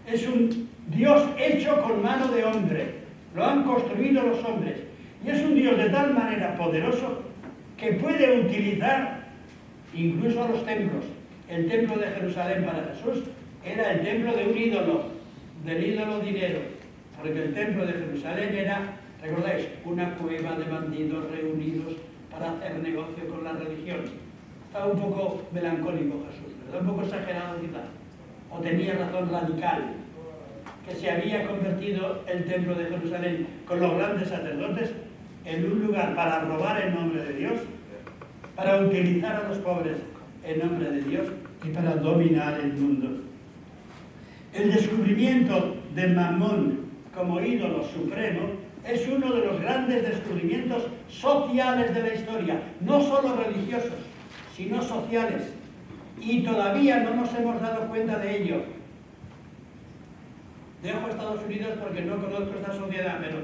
Es un Dios hecho con mano de hombre. Lo han construido los hombres. Y es un Dios de tal manera poderoso que puede utilizar incluso a los templos. El templo de Jerusalén para Jesús era el templo de un ídolo, del ídolo dinero. Porque el templo de Jerusalén era, ¿recordáis?, una cueva de bandidos reunidos para hacer negocio con la religión. Estaba un poco melancólico Jesús, ¿verdad? Un poco exagerado quizás. O tenía razón radical, que se había convertido el templo de Jerusalén con los grandes sacerdotes en un lugar para robar en nombre de Dios, para utilizar a los pobres en nombre de Dios y para dominar el mundo. El descubrimiento de Mamón como ídolo supremo es uno de los grandes descubrimientos sociales de la historia, no solo religiosos, sino sociales. Y todavía no nos hemos dado cuenta de ello. Dejo Estados Unidos porque no conozco esta sociedad, pero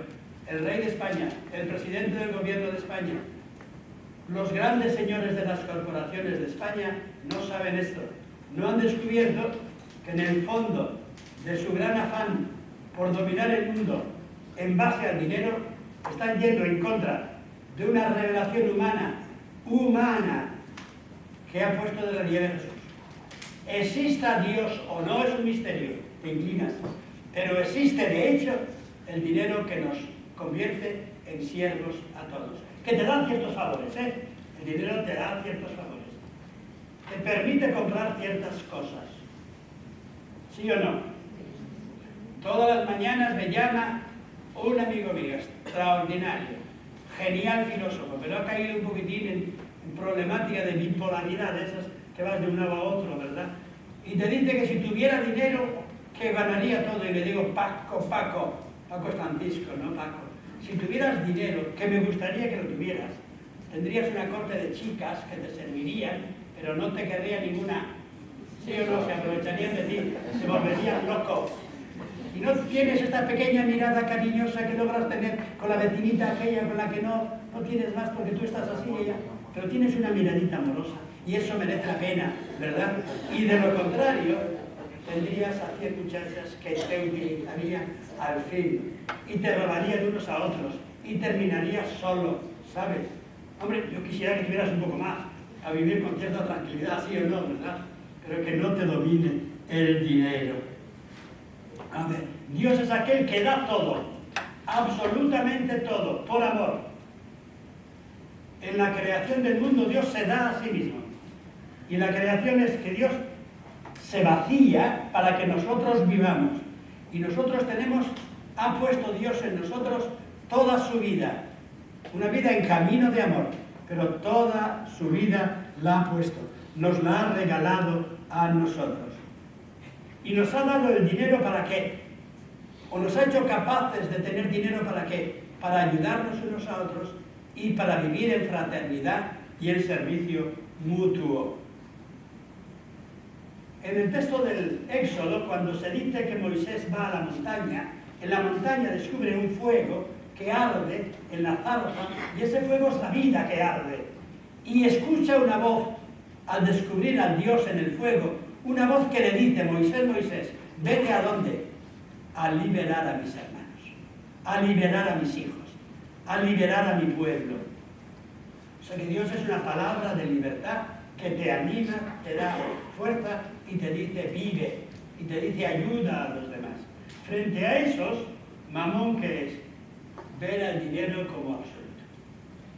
el rey de España, el presidente del gobierno de España, los grandes señores de las corporaciones de España no saben esto. No han descubierto que en el fondo de su gran afán por dominar el mundo en base al dinero, están yendo en contra de una revelación humana, que ha puesto de relieve Jesús. Exista Dios o no es un misterio, te inclinas, pero existe de hecho el dinero que nos convierte en siervos a todos. Que te dan ciertos favores, ¿eh? El dinero te da ciertos favores. Te permite comprar ciertas cosas. ¿Sí o no? Todas las mañanas me llama un amigo mío, extraordinario, genial filósofo, pero ha caído un poquitín en problemática de bipolaridad, de esas que vas de un lado a otro, ¿verdad? Y te dice que si tuviera dinero, que ganaría todo. Y le digo, Paco es Francisco, ¿no, Paco? Si tuvieras dinero, que me gustaría que lo tuvieras, tendrías una corte de chicas que te servirían, pero no te querría ninguna. ¿Sí o no? Se aprovecharían de ti, se volverían locos. Y no tienes esta pequeña mirada cariñosa que logras tener con la vecinita aquella con la que no tienes más porque tú estás así y ella, pero tienes una miradita amorosa y eso merece la pena, ¿verdad? Y de lo contrario, tendrías a 100 muchachas que te utilizarían al fin y te robarían unos a otros y terminarías solo, ¿sabes? Hombre, yo quisiera que tuvieras un poco más, a vivir con cierta tranquilidad, sí o no, ¿verdad? Pero que no te domine el dinero. A ver, Dios es aquel que da todo, absolutamente todo, por amor. En la creación del mundo Dios se da a sí mismo. Y la creación es que Dios se vacía para que nosotros vivamos. Y nosotros ha puesto Dios en nosotros toda su vida. Una vida en camino de amor, pero toda su vida la ha puesto. Nos la ha regalado a nosotros. Y nos ha dado el dinero ¿para qué? O nos ha hecho capaces de tener dinero ¿para qué? Para ayudarnos unos a otros y para vivir en fraternidad y en servicio mutuo. En el texto del Éxodo, cuando se dice que Moisés va a la montaña, en la montaña descubre un fuego que arde en la zarza y ese fuego es la vida que arde. Y escucha una voz al descubrir al Dios en el fuego, una voz que le dice, Moisés, vete ¿a dónde? A liberar a mis hermanos, a liberar a mis hijos, a liberar a mi pueblo. O sea que Dios es una palabra de libertad que te anima, te da fuerza y te dice vive, y te dice ayuda a los demás. Frente a esos, Mamón, ¿qué es? Ver al dinero como absoluto,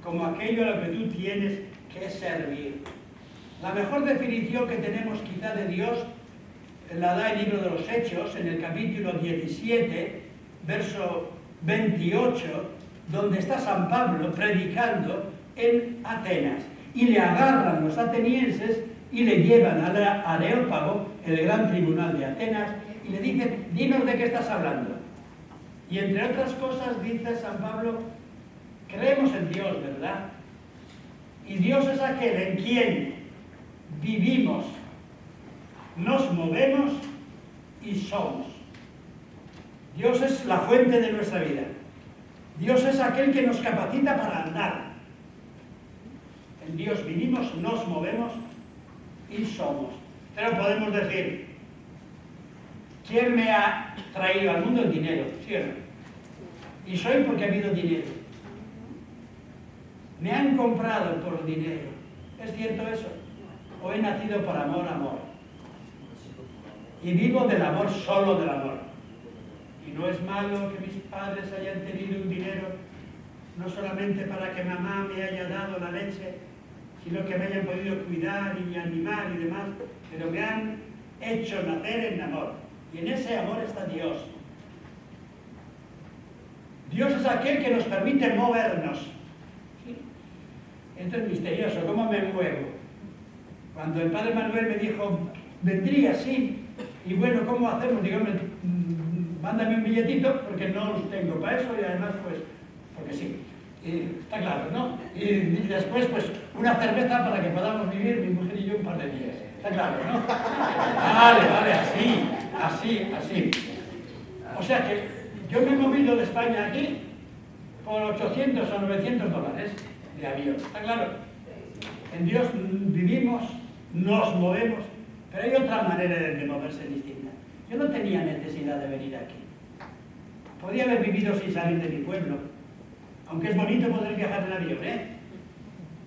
como aquello a lo que tú tienes que servir. La mejor definición que tenemos quizá de Dios la da el libro de los Hechos, en el capítulo 17, verso 28, donde está San Pablo predicando en Atenas. Y le agarran los atenienses y le llevan al Areópago, el gran tribunal de Atenas, y le dicen, dinos de qué estás hablando. Y entre otras cosas dice San Pablo, creemos en Dios, ¿verdad? Y Dios es aquel en quien vivimos, nos movemos y somos. Dios es la fuente de nuestra vida. Dios es aquel que nos capacita para andar. En Dios vivimos, nos movemos y somos. Pero podemos decir, ¿Quién me ha traído al mundo? El dinero, ¿sí o no? Y soy porque ha habido dinero. Me han comprado por dinero. ¿Es cierto eso? ¿O he nacido por amor, amor? Y vivo del amor, solo del amor. Y no es malo que mis padres hayan tenido un dinero, no solamente para que mamá me haya dado la leche, sino que me hayan podido cuidar y animar y demás, pero me han hecho nacer en amor. Y en ese amor está Dios. Dios es aquel que nos permite movernos. ¿Sí? Esto es misterioso, ¿cómo me muevo? Cuando el padre Manuel me dijo, vendría, sí, y bueno, ¿cómo hacemos? Digo, mándame un billetito, porque no los tengo para eso, y además, pues, porque sí. Está claro, ¿no? Y después, pues, una cerveza para que podamos vivir mi mujer y yo un par de días. Está claro, ¿no? Vale, así. O sea que yo me he movido de España aquí por 800 o 900 dólares de avión. ¿Está claro? En Dios vivimos, nos movemos, pero hay otra manera de moverse distinta. Yo no tenía necesidad de venir aquí. Podía haber vivido sin salir de mi pueblo. Aunque es bonito poder viajar en avión, ¿eh?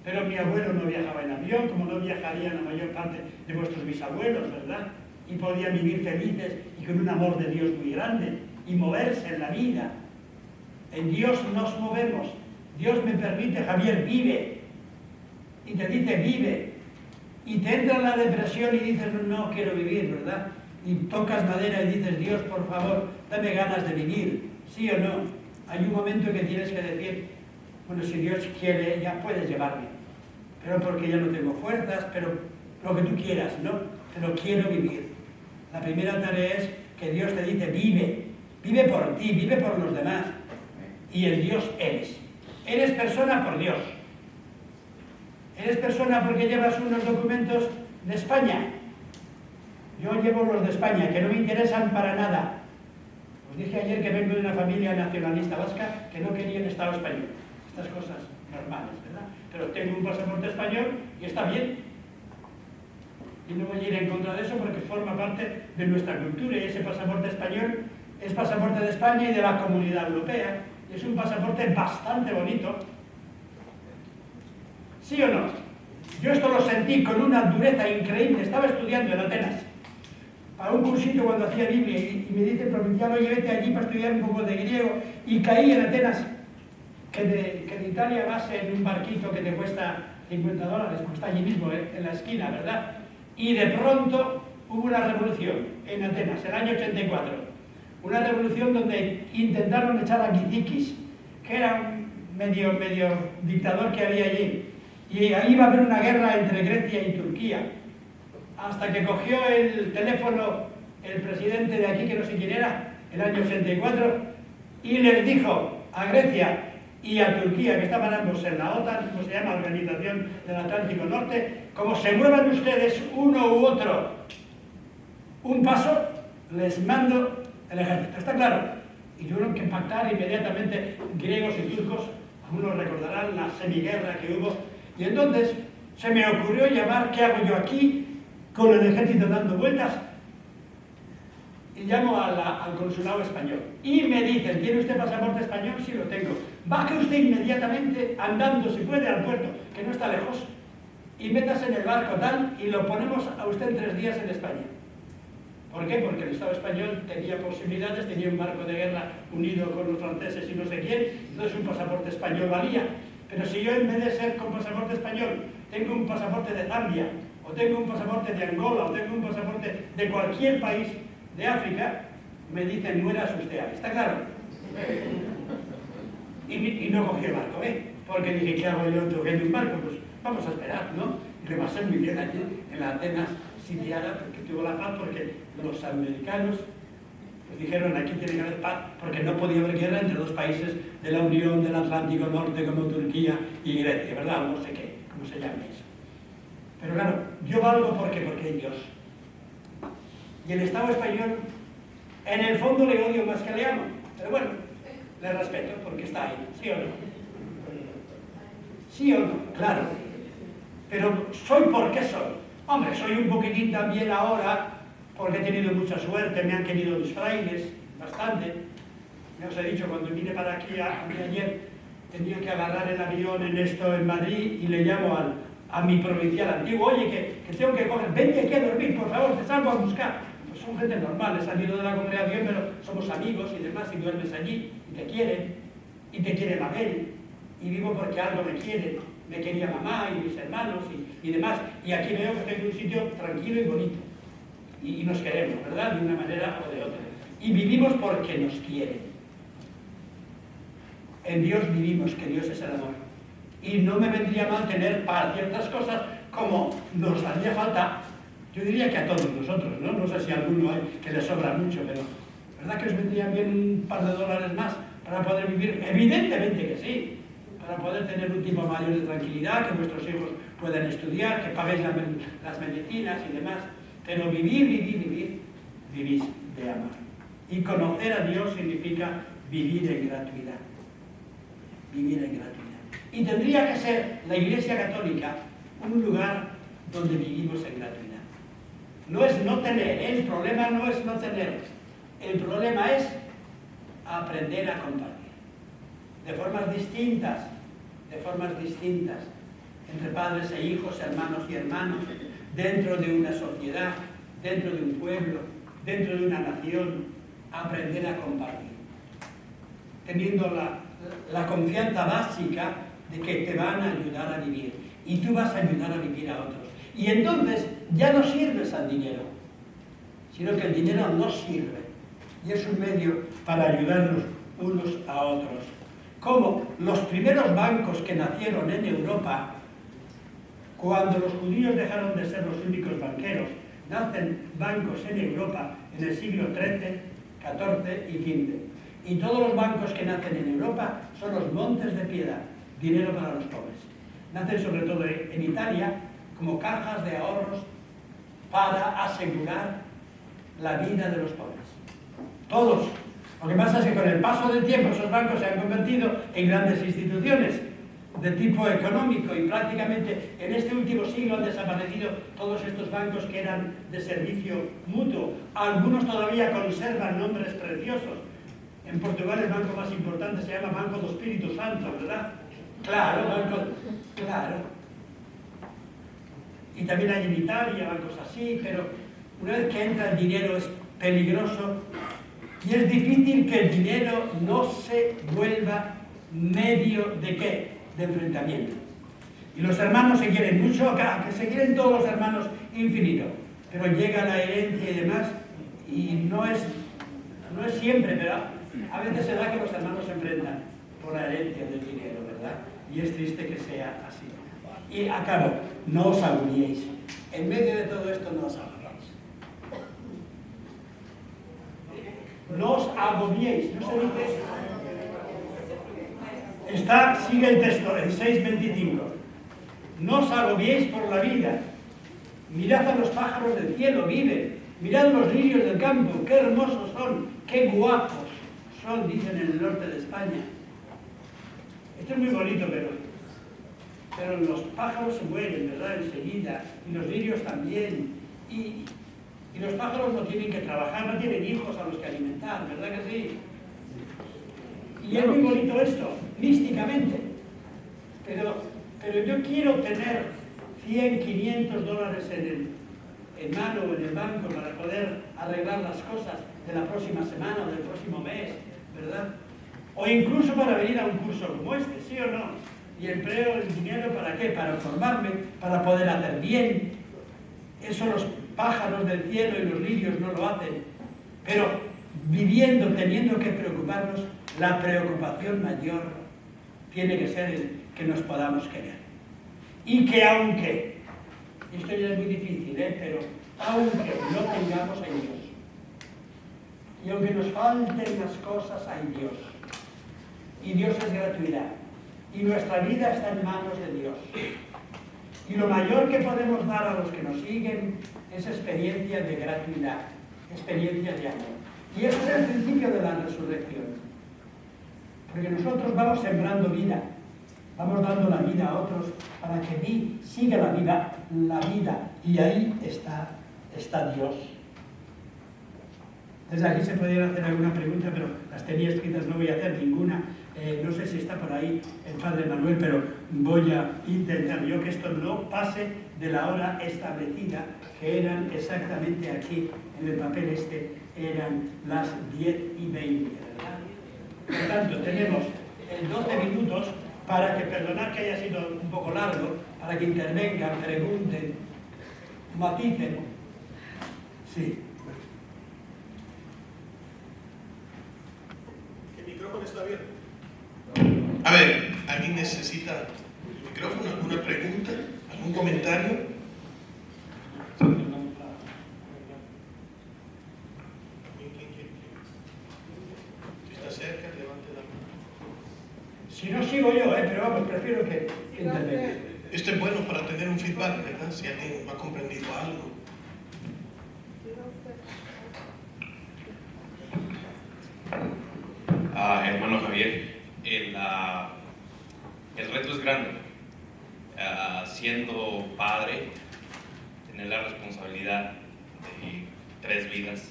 Pero mi abuelo no viajaba en avión, como no viajarían la mayor parte de vuestros bisabuelos, ¿verdad? Y podían vivir felices y con un amor de Dios muy grande y moverse en la vida. En Dios nos movemos. Dios me permite, Javier, vive. Y te dice, vive. Y te entra en la depresión y dices, no quiero vivir, ¿verdad? Y tocas madera y dices, Dios, por favor, dame ganas de vivir. ¿Sí o no? Hay un momento en que tienes que decir, bueno, si Dios quiere, ya puedes llevarme. Pero porque ya no tengo fuerzas, pero lo que tú quieras, ¿no? Pero quiero vivir. La primera tarea es que Dios te dice, vive. Vive por ti, vive por los demás. Y el Dios eres. Eres persona por Dios. Eres persona porque llevas unos documentos de España. Yo llevo los de España, que no me interesan para nada. Os dije ayer que vengo de una familia nacionalista vasca que no quería el Estado español. Estas cosas normales, ¿verdad? Pero tengo un pasaporte español y está bien. Y no voy a ir en contra de eso porque forma parte de nuestra cultura. Y ese pasaporte español es pasaporte de España y de la Comunidad Europea. Y es un pasaporte bastante bonito. ¿Sí o no? Yo esto lo sentí con una dureza increíble. Estaba estudiando en Atenas a un cursito cuando hacía Biblia y me dice el provincial, oye, vete allí para estudiar un poco de griego, y caí en Atenas, que de Italia vas en un barquito que te cuesta $50, porque está allí mismo, en la esquina, ¿verdad? Y de pronto hubo una revolución en Atenas, el año 84, una revolución donde intentaron echar a Gizikis, que era un medio dictador que había allí, y ahí iba a haber una guerra entre Grecia y Turquía. Hasta que cogió el teléfono el presidente de aquí, que no sé quién era, el año 84, y les dijo a Grecia y a Turquía, que estaban ambos en la OTAN, como se llama, Organización del Atlántico Norte, como se muevan ustedes uno u otro un paso, les mando el ejército. ¿Está claro? Y tuvieron que pactar inmediatamente griegos y turcos, algunos recordarán la semiguerra que hubo, y entonces se me ocurrió llamar, ¿qué hago yo aquí? Con el ejército dando vueltas, y llamo al consulado español. Y me dicen, ¿tiene usted pasaporte español? Sí, lo tengo. Baje usted inmediatamente, andando, si puede, al puerto, que no está lejos, y métase en el barco tal, y lo ponemos a usted en 3 días en España. ¿Por qué? Porque el Estado español tenía posibilidades, tenía un barco de guerra unido con los franceses y no sé quién, entonces un pasaporte español valía. Pero si yo, en vez de ser con pasaporte español, tengo un pasaporte de Zambia, o tengo un pasaporte de Angola, o tengo un pasaporte de cualquier país de África, me dicen, muérase usted ahí. ¿Está claro? Y no cogí el barco, porque dije, ¿qué hago yo cogiendo un barco? Pues vamos a esperar, ¿no? Y le pasé muy bien allí, en la Atenas sitiada, porque tuvo la paz, porque los americanos pues dijeron, aquí tiene que haber paz, porque no podía haber guerra entre 2 países de la Unión del Atlántico Norte, como Turquía y Grecia, ¿verdad? No sé qué, cómo se llama eso. Pero claro, yo valgo porque hay Dios. Y el Estado español, en el fondo le odio más que le amo. Pero bueno, le respeto porque está ahí, ¿sí o no? ¿Sí o no? Claro. Pero soy porque soy. Hombre, soy un poquitín también ahora porque he tenido mucha suerte, me han querido mis frailes, bastante. Ya os he dicho, cuando vine para aquí ayer, tenía que agarrar el avión en Madrid y le llamo a mi provincial antiguo, oye, que tengo que coger, vente aquí a dormir, por favor, te salgo a buscar. Pues son gente normal, he salido de la congregación, pero somos amigos y demás, y duermes allí, y te quiere Mabel, y vivo porque algo me quiere. Me quería mamá y mis hermanos y demás, y aquí veo que tengo un sitio tranquilo y bonito. Y nos queremos, ¿verdad? De una manera o de otra. Y vivimos porque nos quieren. En Dios vivimos, que Dios es el amor. Y no me vendría mal tener para ciertas cosas como nos haría falta, yo diría que a todos nosotros, ¿no? No sé si a alguno hay que le sobra mucho, pero ¿verdad que os vendría bien un par de dólares más para poder vivir? Evidentemente que sí, para poder tener un tipo mayor de tranquilidad, que vuestros hijos puedan estudiar, que paguéis las medicinas y demás. Pero vivís de amor. Y conocer a Dios significa vivir en gratuidad. Vivir en gratuidad. Y tendría que ser la Iglesia Católica un lugar donde vivimos en gratuidad. No es no tener, el problema no es no tener. El problema es aprender a compartir. De formas distintas, entre padres e hijos, hermanos y hermanos, dentro de una sociedad, dentro de un pueblo, dentro de una nación, aprender a compartir. Teniendo la confianza básica de que te van a ayudar a vivir y tú vas a ayudar a vivir a otros. Y entonces ya no sirves al dinero, sino que el dinero nos sirve y es un medio para ayudarnos unos a otros. Como los primeros bancos que nacieron en Europa, cuando los judíos dejaron de ser los únicos banqueros, nacen bancos en Europa en el siglo XIII, XIV y XV. Y todos los bancos que nacen en Europa son los montes de piedad, dinero para los pobres. Nacen sobre todo en Italia como cajas de ahorros para asegurar la vida de los pobres. Todos. Lo que pasa es que con el paso del tiempo esos bancos se han convertido en grandes instituciones de tipo económico y prácticamente en este último siglo han desaparecido todos estos bancos que eran de servicio mutuo. Algunos todavía conservan nombres preciosos. En Portugal el banco más importante se llama Banco do Espíritu Santo, ¿verdad? Claro, claro. Y también hay en Italia bancos así, pero una vez que entra el dinero es peligroso y es difícil que el dinero no se vuelva medio de ¿qué? De enfrentamiento. Y los hermanos se quieren mucho, acá, que se quieren todos los hermanos infinito, pero llega la herencia y demás, y no es siempre, pero a veces se da que los hermanos se enfrentan por la herencia del dinero, ¿verdad? Y es triste que sea así. Y acabo, no os agobiéis. En medio de todo esto no os agobiéis. No os agobiéis, ¿no se dice? Sigue el texto, en 6:25. No os agobiéis por la vida. Mirad a los pájaros del cielo, viven. Mirad los lirios del campo, qué hermosos son, qué guapos son, dicen en el norte de España. Esto es muy bonito, pero los pájaros se mueren, ¿verdad? Enseguida, y los lirios también. Y los pájaros no tienen que trabajar, no tienen hijos a los que alimentar, ¿verdad que sí? Y es muy bonito esto, místicamente. Pero yo quiero tener 100, 500 dólares en mano o en el banco para poder arreglar las cosas de la próxima semana o del próximo mes, ¿verdad? O incluso para venir a un curso como este, ¿sí o no? Y empleo el dinero ¿para qué? Para formarme, para poder hacer bien. Eso los pájaros del cielo y los lirios no lo hacen. Pero viviendo, teniendo que preocuparnos, la preocupación mayor tiene que ser el que nos podamos querer. Y que aunque, esto ya es muy difícil, pero aunque no tengamos a Dios, y aunque nos falten las cosas, hay Dios. Y Dios es gratuidad. Y nuestra vida está en manos de Dios. Y lo mayor que podemos dar a los que nos siguen es experiencia de gratuidad, experiencia de amor. Y eso es el principio de la resurrección. Porque nosotros vamos sembrando vida, vamos dando la vida a otros para que siga la vida, y ahí está Dios. Desde aquí se podrían hacer alguna pregunta, pero las tenía escritas, no voy a hacer ninguna. No sé si está por ahí el padre Manuel, pero voy a intentar yo que esto no pase de la hora establecida, que eran exactamente aquí, en el papel este, eran las 10:20, ¿verdad? Por tanto, tenemos 12 minutos para que, perdonad que haya sido un poco largo, para que intervengan, pregunten, maticen. Sí. ¿El micrófono está abierto? A ver, ¿alguien necesita el micrófono? ¿Alguna pregunta? ¿Algún comentario? Si está cerca, levante la mano. Si no, sigo yo, pero vamos, prefiero que intervenga. Esto es bueno para tener un feedback, ¿verdad? Si alguien ha comprendido algo. Hermano Javier, el reto es grande. Siendo padre, tener la responsabilidad de 3 vidas,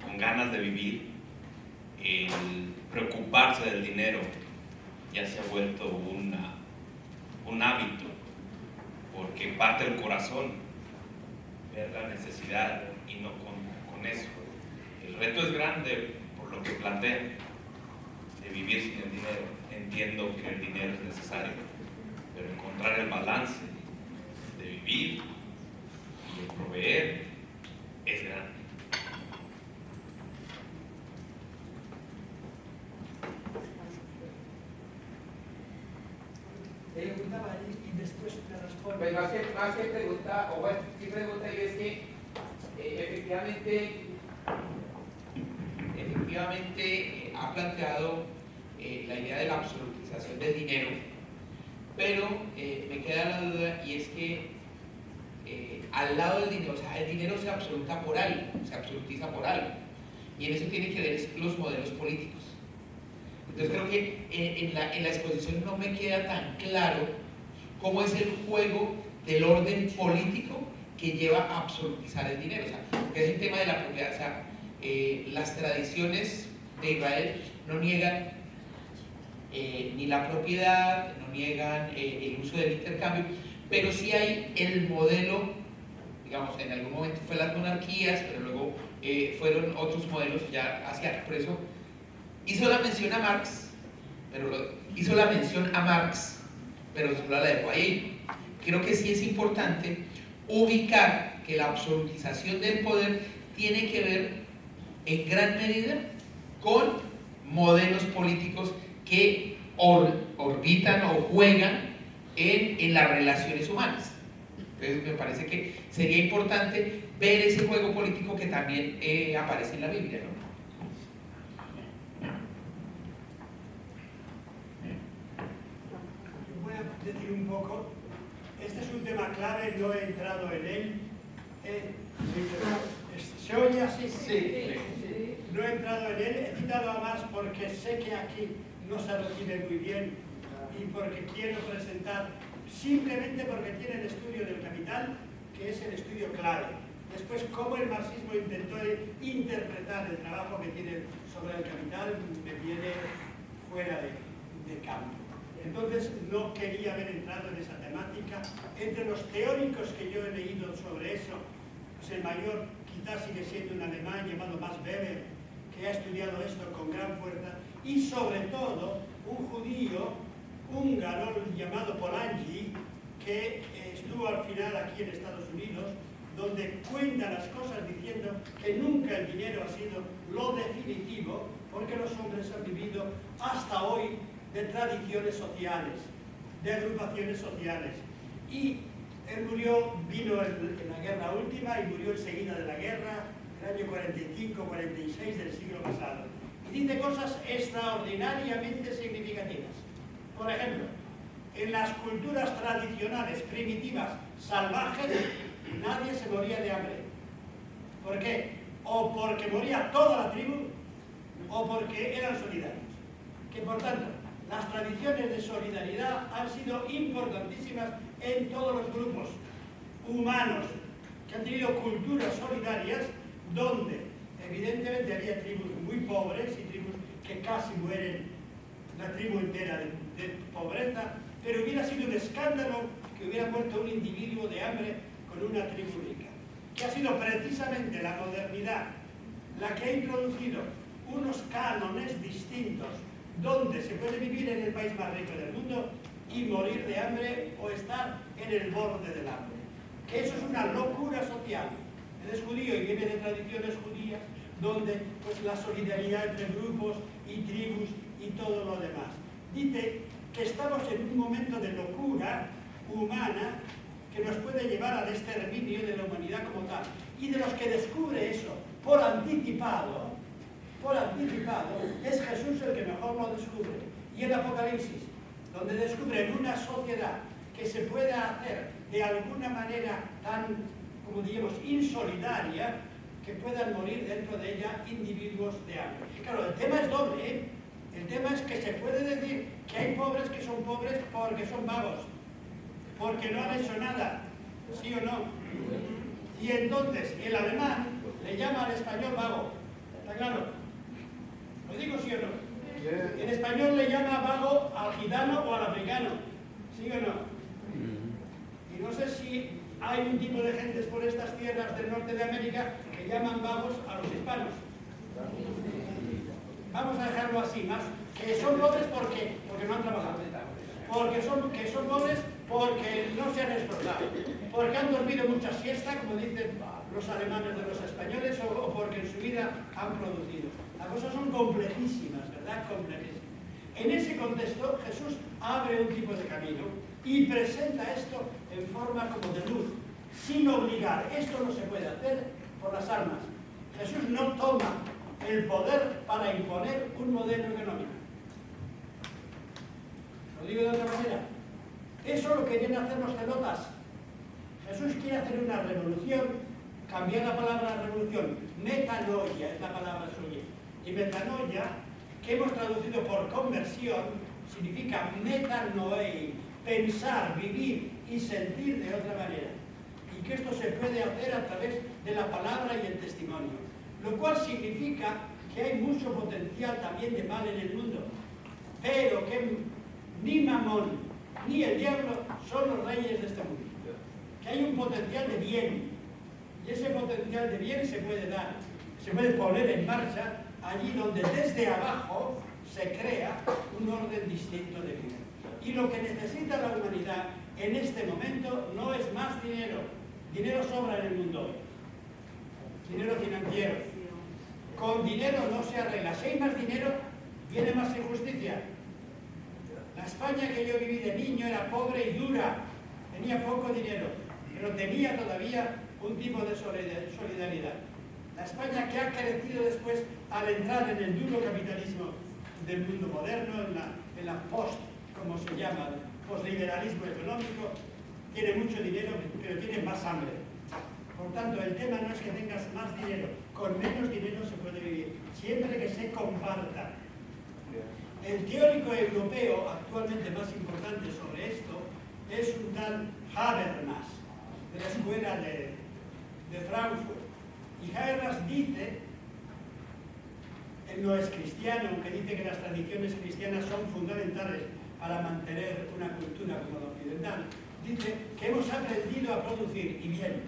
con ganas de vivir, el preocuparse del dinero ya se ha vuelto un hábito, porque parte del corazón ver la necesidad y no con eso. El reto es grande por lo que plantean, de vivir sin el dinero. Entiendo que el dinero es necesario, pero encontrar el balance de vivir y de proveer es grande. Preguntaba allí y después te respondo. Pues más que pregunta, o bueno, sí pregunta, y es que efectivamente ha planteado la idea de la absolutización del dinero, pero me queda la duda, y es que al lado del dinero, o sea, el dinero se absolutiza por algo, y en eso tiene que ver los modelos políticos. Entonces creo que en la exposición no me queda tan claro cómo es el juego del orden político que lleva a absolutizar el dinero, o sea, que es el tema de la propiedad. O sea, las tradiciones de Israel no niegan ni la propiedad, no niegan el uso del intercambio, pero sí hay el modelo, digamos, en algún momento fue las monarquías, pero luego fueron otros modelos ya hacia. Por eso hizo la mención a Marx, pero solo la dejó ahí. Creo que sí es importante ubicar que la absolutización del poder tiene que ver en gran medida con modelos políticos que orbitan o juegan en las relaciones humanas. Entonces me parece que sería importante ver ese juego político que también aparece en la Biblia, ¿no? Voy a decir un poco, este es un tema clave, no he entrado en él. ¿Se oye así? Sí. No he entrado en él, he citado a Marx porque sé que aquí no se recibe muy bien y porque quiero presentar, simplemente porque tiene el estudio del Capital, que es el estudio clave. Después, cómo el marxismo intentó interpretar el trabajo que tiene sobre el Capital, me viene fuera de campo. Entonces, no quería haber entrado en esa temática. Entre los teóricos que yo he leído sobre eso, pues el mayor quizás sigue siendo un alemán llamado Max Weber, que ha estudiado esto con gran fuerza, y sobre todo un judío húngaro llamado Polanyi, que estuvo al final aquí en Estados Unidos, donde cuenta las cosas diciendo que nunca el dinero ha sido lo definitivo, porque los hombres han vivido hasta hoy de tradiciones sociales, de agrupaciones sociales. Y él vino en la guerra última y murió enseguida de la guerra, el año 45-46 del siglo pasado. Y dice cosas extraordinariamente significativas. Por ejemplo, en las culturas tradicionales, primitivas, salvajes, nadie se moría de hambre. ¿Por qué? O porque moría toda la tribu, o porque eran solidarios. Que por tanto, las tradiciones de solidaridad han sido importantísimas en todos los grupos humanos que han tenido culturas solidarias, donde evidentemente había tribus muy pobres y tribus que casi mueren, la tribu entera de pobreza, pero hubiera sido un escándalo que hubiera muerto un individuo de hambre con una tribu rica. Que ha sido precisamente la modernidad la que ha introducido unos cánones distintos donde se puede vivir en el país más rico del mundo y morir de hambre o estar en el borde del hambre. Que eso es una locura social. Él es judío y viene de tradiciones judías, donde pues, la solidaridad entre grupos y tribus y todo lo demás. Dice que estamos en un momento de locura humana que nos puede llevar al exterminio de la humanidad como tal. Y de los que descubre eso por anticipado, es Jesús el que mejor lo descubre. Y el Apocalipsis, donde descubre en una sociedad que se pueda hacer de alguna manera tan, como diríamos, insolidaria, que puedan morir dentro de ella individuos de hambre. Y claro, el tema es doble, ¿eh? El tema es que se puede decir que hay pobres que son pobres porque son vagos, porque no han hecho nada, ¿sí o no? Y entonces el alemán le llama al español vago, ¿está claro? ¿Lo digo sí o no? En español le llama vago al gitano o al africano, ¿sí o no? Y no sé si hay un tipo de gentes por estas tierras del norte de América que llaman vagos a los hispanos. Vamos a dejarlo así, más que son pobres porque no han trabajado, que son pobres porque no se han esforzado, porque han dormido mucha siesta, como dicen los alemanes de los españoles, o porque en su vida han producido. Las cosas son complejísimas, ¿verdad? Complejísimas. En ese contexto, Jesús abre un tipo de camino y presenta esto en forma como de luz, sin obligar. Esto no se puede hacer por las armas. Jesús no toma el poder para imponer un modelo económico. Lo digo de otra manera. Eso lo querían hacer los celotas. Jesús quiere hacer una revolución, cambiar la palabra revolución. Metanoia es la palabra suya. Y metanoia, que hemos traducido por conversión, significa metanoei, pensar, vivir y sentir de otra manera. Y que esto se puede hacer a través de la palabra y el testimonio. Lo cual significa que hay mucho potencial también de mal en el mundo, pero que ni Mamón ni el diablo son los reyes de este mundo. Que hay un potencial de bien, y ese potencial de bien se puede dar, se puede poner en marcha allí donde desde abajo se crea un orden distinto de vida. Y lo que necesita la humanidad en este momento no es más dinero. Dinero sobra en el mundo hoy. Dinero financiero. Con dinero no se arregla. Si hay más dinero, viene más injusticia. La España que yo viví de niño era pobre y dura. Tenía poco dinero, pero tenía todavía un tipo de solidaridad. La España que ha crecido después al entrar en el duro capitalismo del mundo moderno, en la post, como se llama, postliberalismo económico, tiene mucho dinero, pero tiene más hambre. Por tanto, el tema no es que tengas más dinero, con menos dinero se puede vivir, siempre que se comparta. El teórico europeo actualmente más importante sobre esto es un tal Habermas, de la escuela de Frankfurt. Y Habermas dice, él no es cristiano, aunque dice que las tradiciones cristianas son fundamentales para mantener una cultura como la occidental, dice que hemos aprendido a producir, y bien,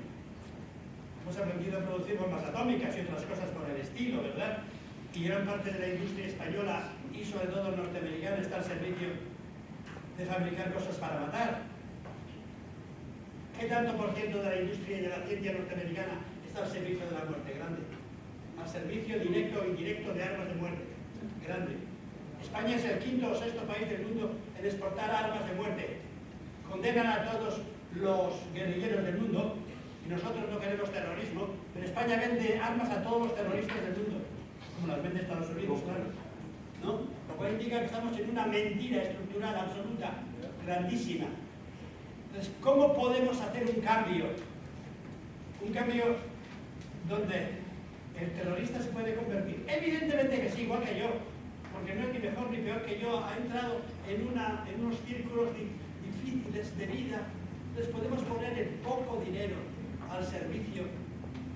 hemos aprendido a producir bombas atómicas y otras cosas por el estilo, ¿verdad? Y gran parte de la industria española y sobre todo norteamericana está al servicio de fabricar cosas para matar. ¿Qué tanto por ciento de la industria y de la ciencia norteamericana está al servicio de la muerte? Grande. Al servicio directo o indirecto de armas de muerte. Grande. España es el quinto o sexto país del mundo en exportar armas de muerte. Condenan a todos los guerrilleros del mundo, y nosotros no queremos terrorismo, pero España vende armas a todos los terroristas del mundo, como las vende Estados Unidos, claro, ¿no? Lo cual indica que estamos en una mentira estructural absoluta, grandísima. Entonces, ¿cómo podemos hacer un cambio? Un cambio donde el terrorista se puede convertir. Evidentemente que sí, igual que yo, porque no es ni mejor ni peor que yo, ha entrado en unos círculos difíciles de vida. Entonces podemos poner el poco dinero al servicio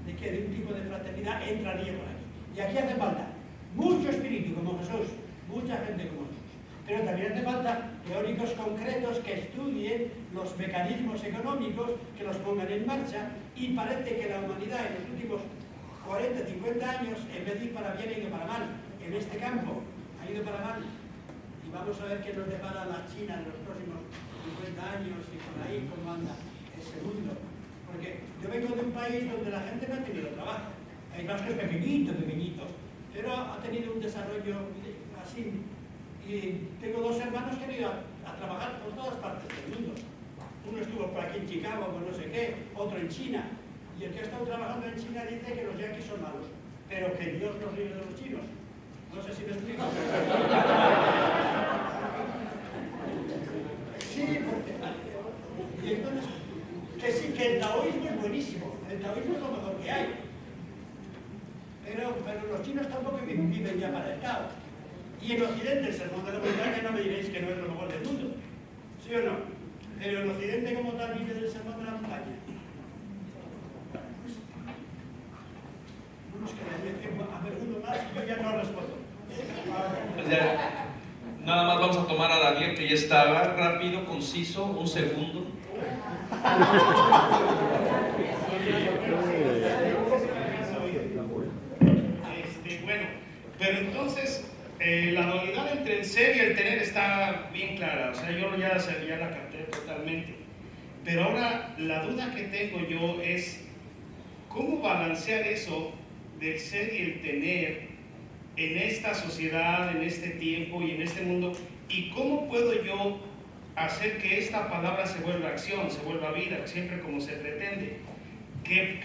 de que de un tipo de fraternidad entraría por aquí. Y aquí hace falta mucho espíritu como Jesús, mucha gente como Jesús. Pero también hace falta teóricos concretos que estudien los mecanismos económicos, que los pongan en marcha, y parece que la humanidad en los últimos 40, 50 años, en vez de ir para bien, ha ido para mal. En este campo ha ido para mal. Y vamos a ver qué nos depara la China en los próximos 50 años y por ahí cómo anda ese mundo. Porque yo vengo de un país donde la gente no ha tenido trabajo. El Vasco es pequeñito, pequeñito, pero ha tenido un desarrollo así. Y tengo dos hermanos que han ido a trabajar por todas partes del mundo. Uno estuvo por aquí en Chicago, con no sé qué, otro en China. Y el que ha estado trabajando en China dice que los yanquis son malos, pero que Dios nos libre de los chinos. No sé si me explico. Sí, porque... Y entonces, que sí, que el taoísmo es buenísimo. El taoísmo es lo mejor que hay. Pero los chinos tampoco viven ya para el Tao. Y en Occidente el sermón de la montaña no me diréis que no es lo mejor del mundo. ¿Sí o no? Pero en Occidente como tal vive del sermón de la montaña. No nos quedaría tiempo. A ver, uno más, yo ya no respondo. Pues ya, nada más vamos a tomar a Daniel, que ya estaba rápido, conciso, un segundo. Bueno, pero entonces la dualidad entre el ser y el tener está bien clara, o sea, yo ya la capté totalmente. Pero ahora la duda que tengo yo es cómo balancear eso del ser y el tener en esta sociedad, en este tiempo y en este mundo, y cómo puedo yo hacer que esta palabra se vuelva acción, se vuelva vida, siempre como se pretende. Qué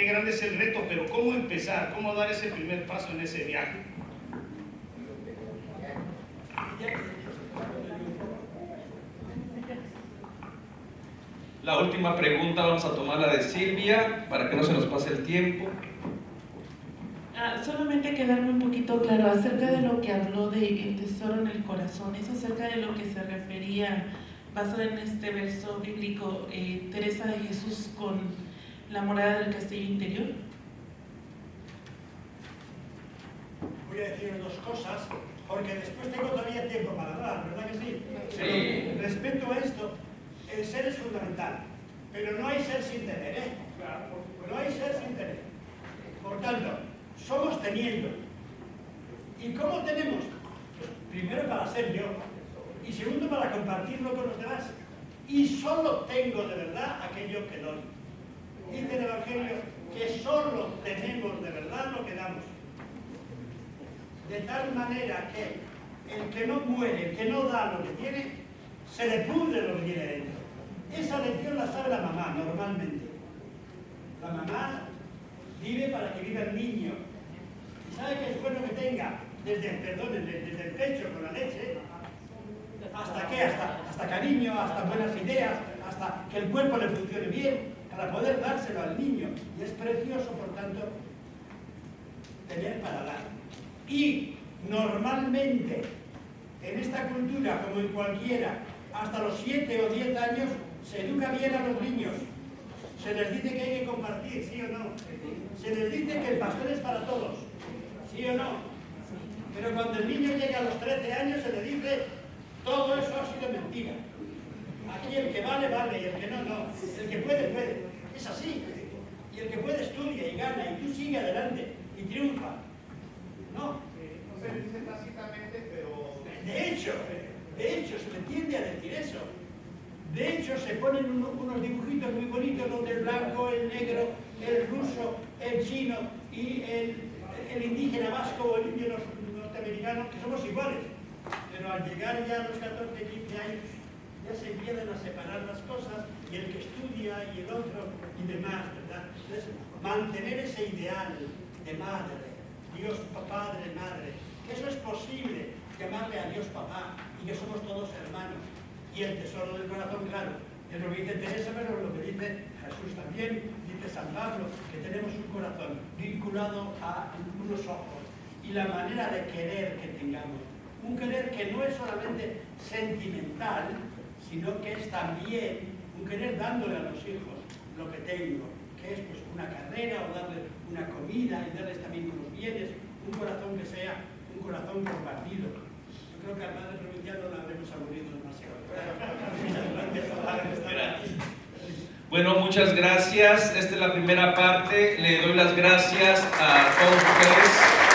grande es el reto, pero ¿cómo empezar? ¿Cómo dar ese primer paso en ese viaje? La última pregunta vamos a tomar la de Silvia, para que no se nos pase el tiempo. Solamente quedarme un poquito claro acerca de lo que habló de el tesoro en el corazón. Es acerca de lo que se refería, basado en este verso bíblico, Teresa de Jesús con la morada del castillo interior. Voy a deciros dos cosas, porque después tengo todavía tiempo para hablar, ¿verdad que sí? Sí. Respecto a esto, el ser es fundamental, pero no hay ser sin tener, ¿eh? No hay ser sin tener. Por tanto, somos teniendo. ¿Y cómo tenemos? Pues primero para ser yo, y segundo para compartirlo con los demás. Y solo tengo de verdad aquello que doy. Dice el Evangelio que solo tenemos de verdad lo que damos. De tal manera que el que no muere, el que no da lo que tiene, se le pudre lo que tiene dentro. Esa lección la sabe la mamá normalmente. La mamá vive para que viva el niño. Y sabe que es bueno que tenga desde el pecho con la leche, ¿hasta qué? Hasta cariño, hasta buenas ideas, hasta que el cuerpo le funcione bien, para poder dárselo al niño. Y es precioso, por tanto, tener para dar. Y normalmente, en esta cultura, como en cualquiera, hasta los 7 o 10 años, se educa bien a los niños. Se les dice que hay que compartir, ¿sí o no? Se les dice que el pastel es para todos, ¿sí o no? Pero cuando el niño llega a los 13 años, se le dice todo eso ha sido mentira. Aquí el que vale, vale, y el que no, no. El que puede, puede. Es así. Y el que puede estudia y gana, y tú sigue adelante y triunfa. No. No se dice tácitamente, pero... De hecho, se le tiende a decir eso. De hecho, se ponen unos dibujitos muy bonitos donde el blanco, el negro, el ruso, el chino y el indígena vasco o el indio norteamericano, que somos iguales. Pero al llegar ya a los 14, 15 años, ya se empiezan a separar las cosas, y el que estudia y el otro y demás, ¿verdad? Entonces, mantener ese ideal de madre, Dios Padre, Madre, que eso es posible, llamarle a Dios Papá, y que somos todos hermanos. Y el tesoro del corazón, claro, es lo que dice Teresa, pero lo que dice Jesús también, dice San Pablo, que tenemos un corazón vinculado a unos ojos, y la manera de querer que tengamos. Un querer que no es solamente sentimental, sino que es también un querer dándole a los hijos lo que tengo, que es pues una carrera o darle una comida y darles también unos bienes, un corazón que sea un corazón compartido. Yo creo que al Padre Provincial no la habremos aburrido demasiado. Gracias. Bueno, muchas gracias. Esta es la primera parte. Le doy las gracias a todos ustedes.